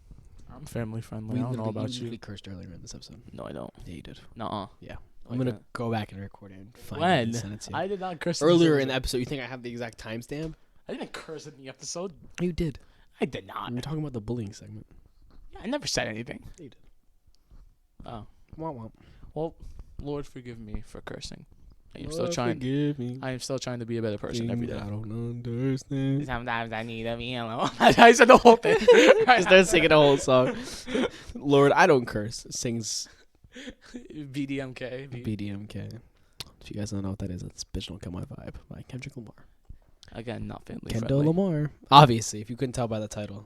I'm family friendly.
We
I don't know about
literally
you.
cursed earlier in this episode.
No, I don't.
Yeah, you did.
Nuh-uh.
Yeah.
Like
I'm gonna
that.
go back and record it and find it
When?
and send it to you.
I did not curse.
Earlier in the episode, you think I have the exact timestamp?
I didn't curse in the episode.
You did.
I did not.
You're talking about the bullying segment.
Yeah, I never said anything.
You did.
Oh.
Womp womp.
Well, Lord forgive me for cursing. I am still trying.
Forgive me.
I am still trying to be a better person every day.
I don't understand.
Sometimes I need a piano. I said the whole thing.
Start singing the whole song. Lord, I don't curse. Sings
BDMK.
BDMK. If you guys don't know what that is, it's Bitch Don't Kill My Vibe by Kendrick Lamar.
Again, not family
Kendall
friendly.
Lamar. Obviously, if you couldn't tell by the title.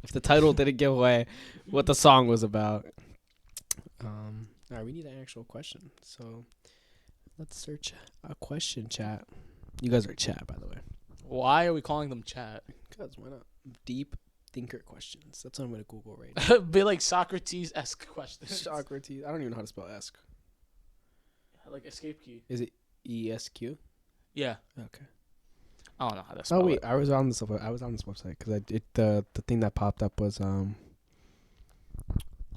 If the title didn't give away what the song was about. All right, we need an actual question. So let's search a question chat. You guys are chat, by the way.
Why are we calling them chat?
Because why not? Deep thinker questions. That's what I'm going to Google right now.
Be like Socrates-esque questions.
Socrates. I don't even know how to spell ask.
Like escape key.
Is it ESQ?
Yeah.
Okay.
I don't know how to spell
Oh wait,
it.
I was on this website because the thing that popped up was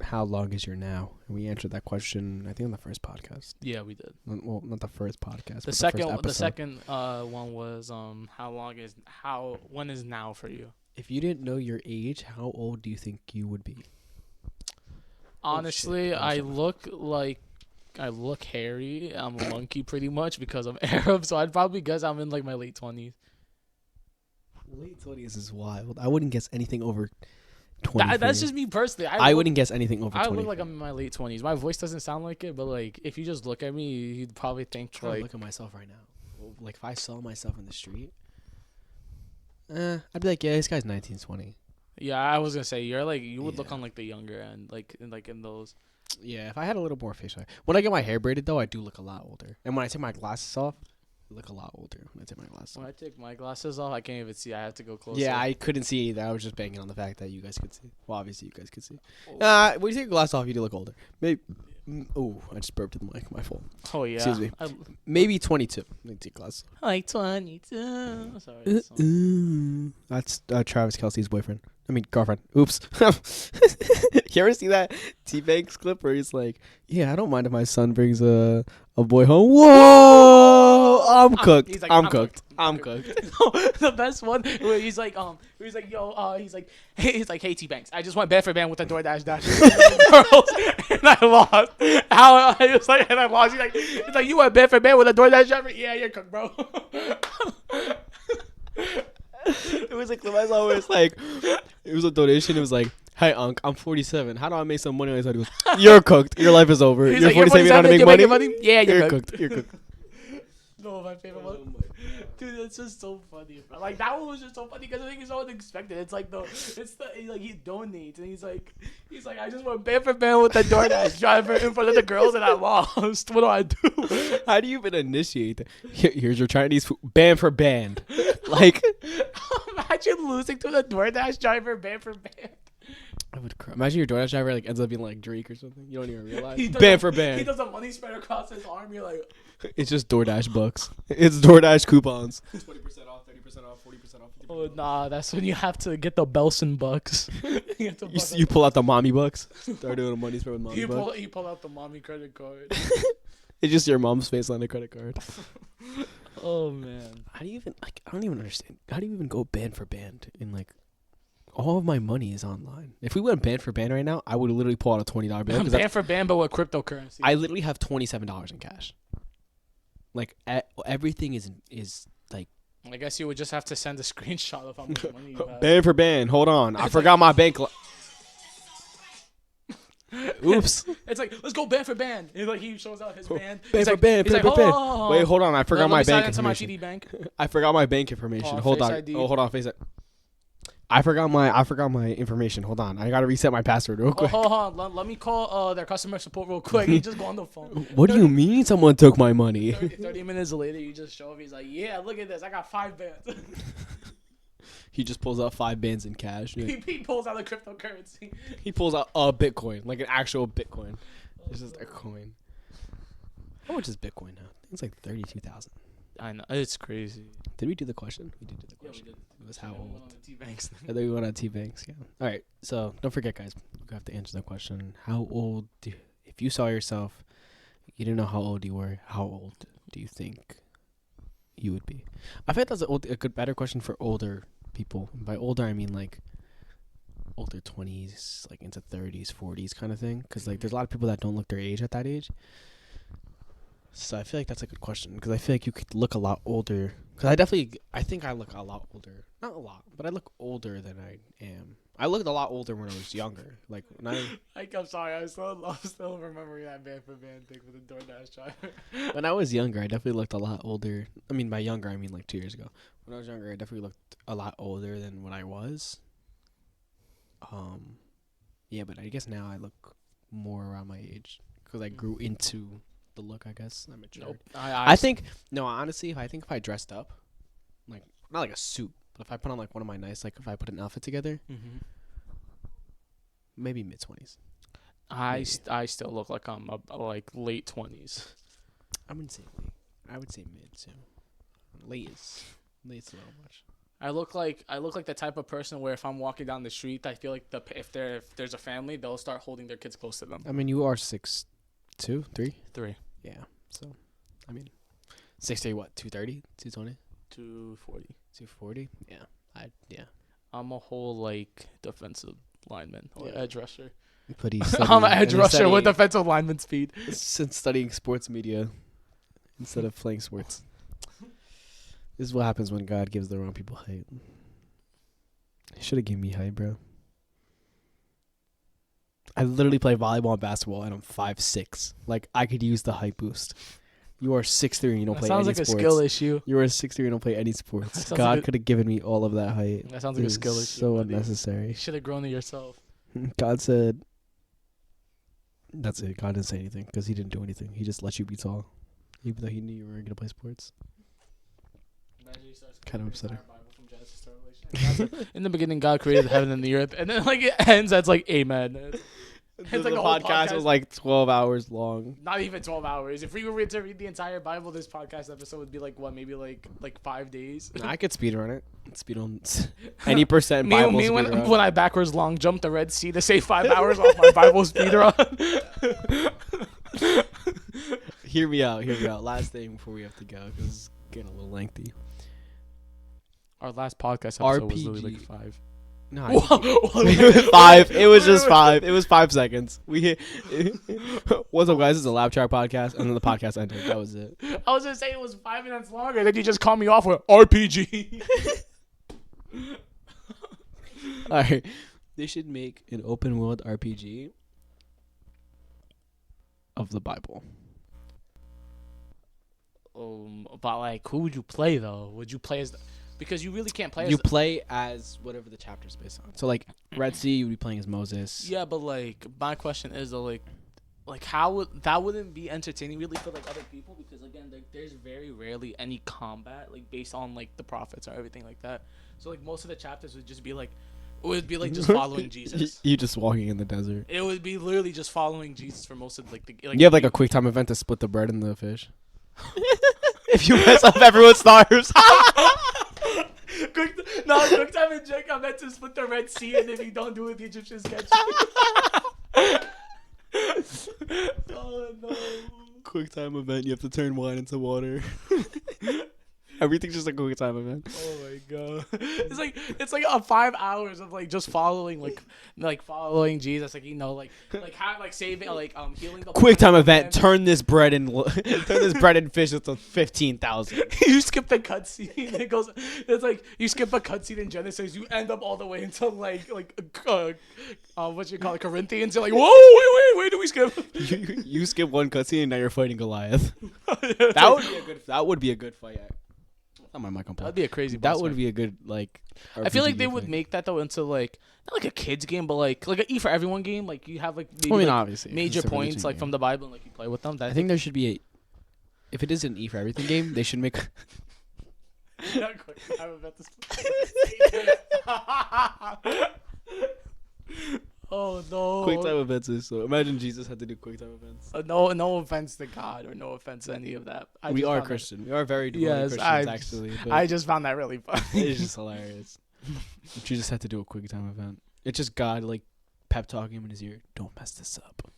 how long is your now? And we answered that question I think on the first podcast.
Yeah, we did.
Well, not the first podcast.
The
but
second
first
the
episode.
second one was when is now for you?
If you didn't know your age, how old do you think you would be?
Honestly,
shit.
I look hairy. I'm a monkey pretty much because I'm Arab, so I'd probably guess I'm in like my late 20s.
Late 20s is wild. I wouldn't guess anything over 20. for
That's
you.
just me personally.
I wouldn't guess anything over 20.
I look like I'm in my late 20s. My voice doesn't sound like it, but like if you just look at me, you'd probably think
I'm trying to
like
look at myself right now. Like if I saw myself in the street, I'd be like, yeah, this guy's 19, 20.
yeah. I was gonna say you would look
Yeah.
on like the younger end, like in those.
Yeah, if I had a little more facial hair. When I get my hair braided, though, I do look a lot older. And when I take my glasses off, I look a lot older when I take my glasses
When
off.
I take my glasses off, I can't even see. I have to go closer.
Yeah, I couldn't see either. I was just banking on the fact that you guys could see. Well, obviously, you guys could see.
Oh.
When you take your glasses off, you do look older. Maybe. Oh, I just burped in the mic. My fault.
Oh yeah.
Excuse me.
I
Maybe 22. Let me take glasses.
like 22. Sorry. That song.
That's Travis Kelce's boyfriend. I mean, girlfriend. Oops. You ever see that T-Banks clip where he's like, yeah, I don't mind if my son brings a boy home. Whoa! I'm cooked.
he's like,
I'm
I'm
cooked.
cooked.
I'm cooked.
The best one where he's like, hey T Banks, I just went bed for band with the DoorDash dash girls, and I lost. How I was like, and I lost. He's like, you went bed for band with a DoorDash driver? Yeah, you're cooked, bro.
It was like the best one where it's like, it was a donation. It was like, hi, Unc, I'm 47. How do I make some money on this? He goes, you're cooked. Your life is over.
He's
You're
like,
47. You know how to make
you're
money?
making money? Yeah, you're cooked.
You're cooked.
No, my favorite one. Dude, that's just so funny, bro. Like that one was just so funny because I think it's so unexpected. It's like like he donates and he's like I just went band for band with the DoorDash driver in front of the girls and I lost. What do I do?
How do you even initiate that? Here's your Chinese food, band for band. Like,
imagine losing to the DoorDash driver band for band.
I would cry. Imagine your DoorDash driver like ends up being like Drake or something. You don't even realize.
He does
Band
a-
for band.
He does a money spread across his arm. You're like,
It's just DoorDash bucks. It's DoorDash coupons. 20% off, 30% off, 40% off. 50%
oh
off.
nah, that's when you have to get the Belson bucks. You have to
You pull out the mommy bucks. Start doing a money spread with mommy
you
bucks.
pull out the mommy credit card.
It's just your mom's face on a credit card.
Oh man.
How do you even like? I don't even understand. How do you even go band for band in like? All of my money is online. If we went band for band right now, I would literally pull out a $20 bill. 'Cause
Band for band, but with cryptocurrency.
I literally have $27 in cash. Like everything is like
I guess you would just have to send a screenshot of how much money you have.
band for band. Hold on, I forgot my bank. Oops.
It's like, let's go band for band. It's like he shows out his band.
Band for band. Band for band. Wait, hold on. I forgot my bank
into my
information.
TD bank.
I forgot my bank information.
Oh,
Hold
Face
on.
ID.
Oh, hold on. Face it. I forgot my information. Hold on. I gotta reset my password real
Oh,
quick.
hold on. Let me call their customer support real quick. You just go on the phone.
What do you mean someone took my money?
30 minutes later, you just show up. He's like, yeah, look at this. I got 5 bands.
He just pulls out 5 bands in cash.
he pulls out the cryptocurrency.
He pulls out a Bitcoin, like an actual Bitcoin. It's just a coin. How much is Bitcoin now? I think it's like 32,000.
I know. It's crazy.
Did we do the question? We did do the
Yeah, we
question.
did.
It was how old?
T-Banks.
I think we went on T-Banks. Yeah. All right. So don't forget, guys. You have to answer the question. How old if you saw yourself, you didn't know how old you were, how old do you think you would be? I think that's a better question for older people. And by older, I mean like older 20s, like into 30s, 40s kind of thing. Because like there's a lot of people that don't look their age at that age. So I feel like that's a good question because I feel like you could look a lot older. Because I think I look a lot older. Not a lot, but I look older than I am. I looked a lot older when I was younger. Like when
I'm sorry. I'm still remembering that band for band thing with the DoorDash driver.
when I was younger, I definitely looked a lot older. I mean, by younger, I mean like 2 years ago. When I was younger, I definitely looked a lot older than what I was. Yeah, but I guess now I look more around my age because I grew into the look. I guess I matured.
Nope.
I think no, honestly, if I dressed up, like not like a suit, but if I put on like one of my nice, like if I put an outfit together, maybe mid-20s.
I still look like I'm like late 20s.
I wouldn't say late. I would say mid too. Late's a little much.
I look like the type of person where if I'm walking down the street, I feel like if there's a family, they'll start holding their kids close to them.
I mean, you are 6'2", 3.
3.
Yeah. So, I mean, 6'3", what? 230, 220,
240.
240. Yeah.
I'm a whole like defensive lineman or
Yeah.
edge rusher.
But
I'm an edge rusher with defensive lineman speed.
Since studying sports media instead of playing sports. This is what happens when God gives the wrong people height. He should have given me height, bro. I literally play volleyball and basketball, and I'm 5'6". Like, I could use the height boost. You are 6'3", and you don't play any
Sounds like
sports.
a skill issue.
You are 6'3", and don't play any sports.
Sounds
God
like
could have given me all of that height.
That sounds like a skill issue.
So
buddy. You
unnecessary.
should have grown it yourself.
God said, that's it. God didn't say anything because he didn't do anything. He just let you be tall, even though he knew you were going to play sports. Kind of upsetting.
In the beginning, God created heaven and the earth, and then like it ends as like amen. It's
The
like a whole
podcast was like 12 hours long.
Not even 12 hours. If we were to read the entire Bible, this podcast episode would be like what, maybe like 5 days.
I could speed run it. Speed on any percent Bible
me
speed
when
run.
I backwards long jumped the Red Sea to save 5 hours off my Bible speed run.
Hear me out. Last thing before we have to go because it's getting a little lengthy.
Our last podcast episode was
RPG.
literally like 5.
No,
Whoa.
5. It was just 5. It was 5 seconds. We hit. What's up, guys? This is a Lab Track podcast, and then the podcast ended. That was it.
I was gonna say it was 5 minutes longer, then you just called me off with RPG.
All right, they should make an open world RPG of the Bible.
But like, who would you play though? Would you play as? Because you really can't play.
You play as whatever the chapter's based on. So like Red Sea, you'd be playing as Moses.
Yeah, but like my question is though, like how would that wouldn't be entertaining really for like other people, because again like there's very rarely any combat like based on like the prophets or everything like that. So like most of the chapters would just be like just following Jesus.
You just walking in the desert.
It would be literally just following Jesus for most of like the like.
You have like a quick time event to split the bread and the fish. If you mess up, everyone starves.
Quick time and Jake, I meant to split the Red Sea, and if you don't do it, the Egyptians catch you. Oh no.
Quick time event. You have to turn wine into water. Everything's just a quick time event.
Oh my god. It's like a 5 hours of like just following like following Jesus, like like how like saving healing the
Quick time
blind
event.
man.
Turn this bread and fish into 15,000.
You skip the cutscene. It's like you skip a cutscene in Genesis, you end up all the way until what you call it, Corinthians. You're like, whoa, wait, do we skip?
You skip one cutscene and now you're fighting Goliath. That would be a good fight. Not my mic on.
That'd be a crazy.
That would be a good like.
I feel like they
RPG
would
fight.
make that though into like not like a kids game, but like an E for everyone game. Like you have like maybe
I mean,
like
obviously,
major
it's a
points
religion
like
game.
from the Bible and like you play with them.
I think there should be a. If it is an E for everything game, they should make.
I'm about to. Oh no!
Quick time events is so. Imagine Jesus had to do quick time events.
No offense to God or no offense to any of that.
We are Christian. We are very devoted Christians, actually. But
I just found that really funny.
it's just hilarious. Jesus had to do a quick time event. It's just God like pep talking him in his ear. Don't mess this up.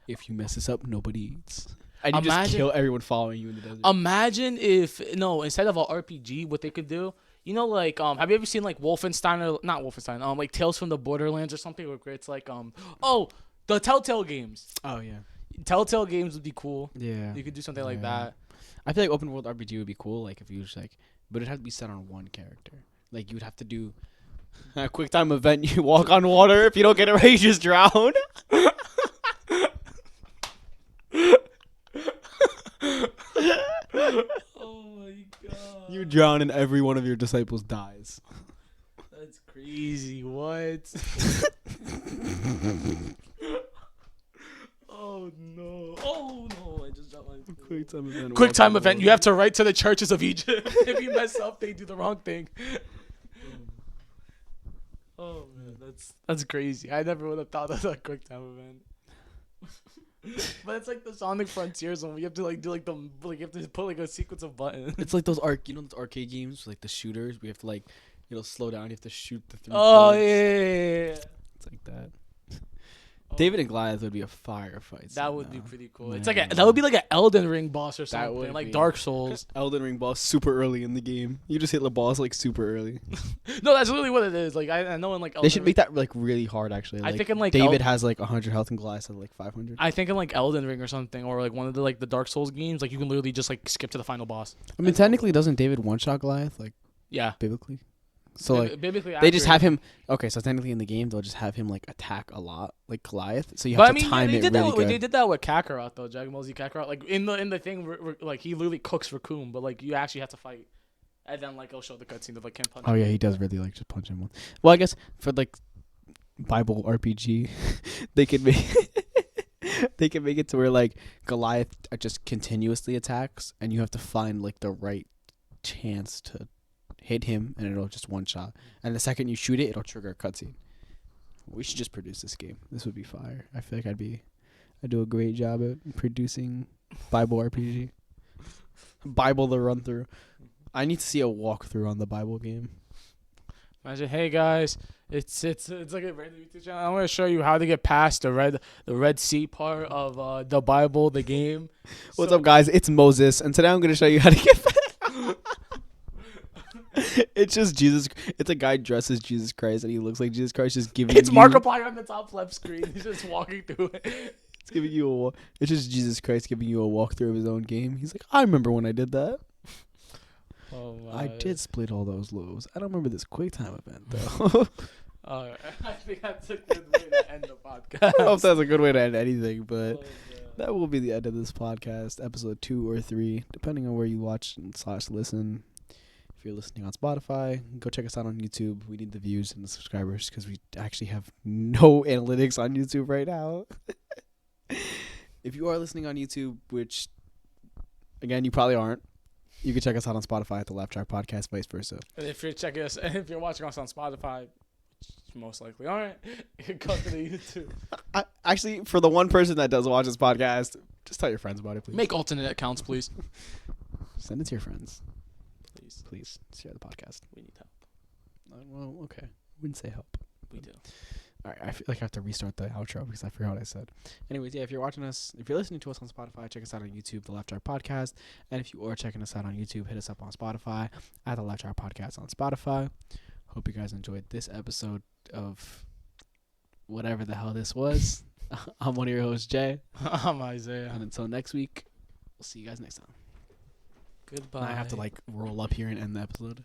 If you mess this up, nobody eats. And you just kill everyone following you in the desert.
Imagine if instead of an RPG, what they could do. You know, like, have you ever seen like Wolfenstein or not Wolfenstein? Like Tales from the Borderlands or something, where it's like, the Telltale games.
Oh yeah,
Telltale games would be cool.
Yeah,
you could do something like that.
I feel like open world RPG would be cool, like if you just like, but it'd have to be set on one character. Like you would have to do a quick time event. You walk on water. If you don't get it right, you just drown.
Oh my god!
You drown and every one of your disciples dies.
That's crazy. What? Oh no! Oh no! I just dropped my
Quick time event.
Quick time event. You have to write to the churches of Egypt. If you mess up, they do the wrong thing. Oh man, that's crazy. I never would have thought of that quick time event. But it's like the Sonic Frontiers one. We have to like do like you have to put like a sequence of buttons.
It's like those those arcade games, like the shooters. We have to like, slow down. You have to shoot the 3
Oh
points.
yeah.
It's like that. David and Goliath would be a firefight.
That would be pretty cool.
Man.
It's like that would be like an Elden Ring boss or
That
something,
would
like
be.
Dark Souls.
Elden Ring boss super early in the game. You just hit the boss like super early.
No, that's literally what it is. Like I know in like Elden
They should
Ring,
make that like really hard actually.
I
Like,
think in, like,
David has like 100 health and Goliath has like 500.
I think in like Elden Ring or something, or like one of the Dark Souls games, like you can literally just like skip to the final boss.
I mean, technically, doesn't David one shot Goliath like
Yeah.
biblically? So like
biblically
they just have
accurate.
him. Okay, so technically in the game they'll just have him like attack a lot like Goliath. So you
But
have
I
to
mean,
time
they
it
did
really
that.
good.
They did that with Kakarot though, Jagamozi Kakarot. Like in the thing, where like he literally cooks for Coom, but like you actually have to fight, and then like it'll show the cutscene of like him punching.
Oh yeah, he does really like just punch him one. Well, I guess for like Bible RPG, they could make it to where like Goliath just continuously attacks, and you have to find like the right chance to hit him, and it'll just one shot. And the second you shoot it, it'll trigger a cutscene. We should just produce this game. This would be fire. I feel like I'd do a great job at producing Bible RPG. Bible the run through. I need to see a walkthrough on the Bible game.
Imagine, hey guys, it's like a random YouTube channel. I'm gonna show you how to get past the Red Sea part of the Bible, the game.
What's up, guys? It's Moses, and today I'm gonna show you how to get. It's just Jesus. It's a guy dressed as Jesus Christ, and he looks like Jesus Christ, just giving.
It's Markiplier on the top left screen. He's just walking through it.
It's giving you It's just Jesus Christ giving you a walkthrough of his own game. He's like, I remember when I did that.
Oh my.
I did split all those loaves. I don't remember this QuickTime event though.
I think that's a good way to end the podcast.
I don't know if that's a good way to end anything, but
Oh,
That will be the end of this podcast, episode 2 or 3, depending on where you watch and / listen. If you're listening on Spotify, go check us out on YouTube. We need the views and the subscribers because we actually have no analytics on YouTube right now. If you are listening on YouTube, which, again, you probably aren't, you can check us out on Spotify at the Laugh Track Podcast, vice versa.
And if you're watching us on Spotify, which you most likely aren't, go to the YouTube.
Actually, for the one person that does watch this podcast, just tell your friends about it, please.
Make alternate accounts, please.
Send it to your friends.
Please.
Please share the podcast.
We need help.
Well, okay. Wouldn't say help.
We do.
All right, I feel like I have to restart the outro because I forgot what I said. Anyways, yeah, if you're listening to us on Spotify, check us out on YouTube, The Left Track Podcast. And if you are checking us out on YouTube, hit us up on Spotify at The Left Track Podcast on Spotify. Hope you guys enjoyed this episode of whatever the hell this was. I'm one of your hosts, Jay.
I'm Isaiah.
And until next week, we'll see you guys next time.
Goodbye.
Now I have to roll up here and end the episode.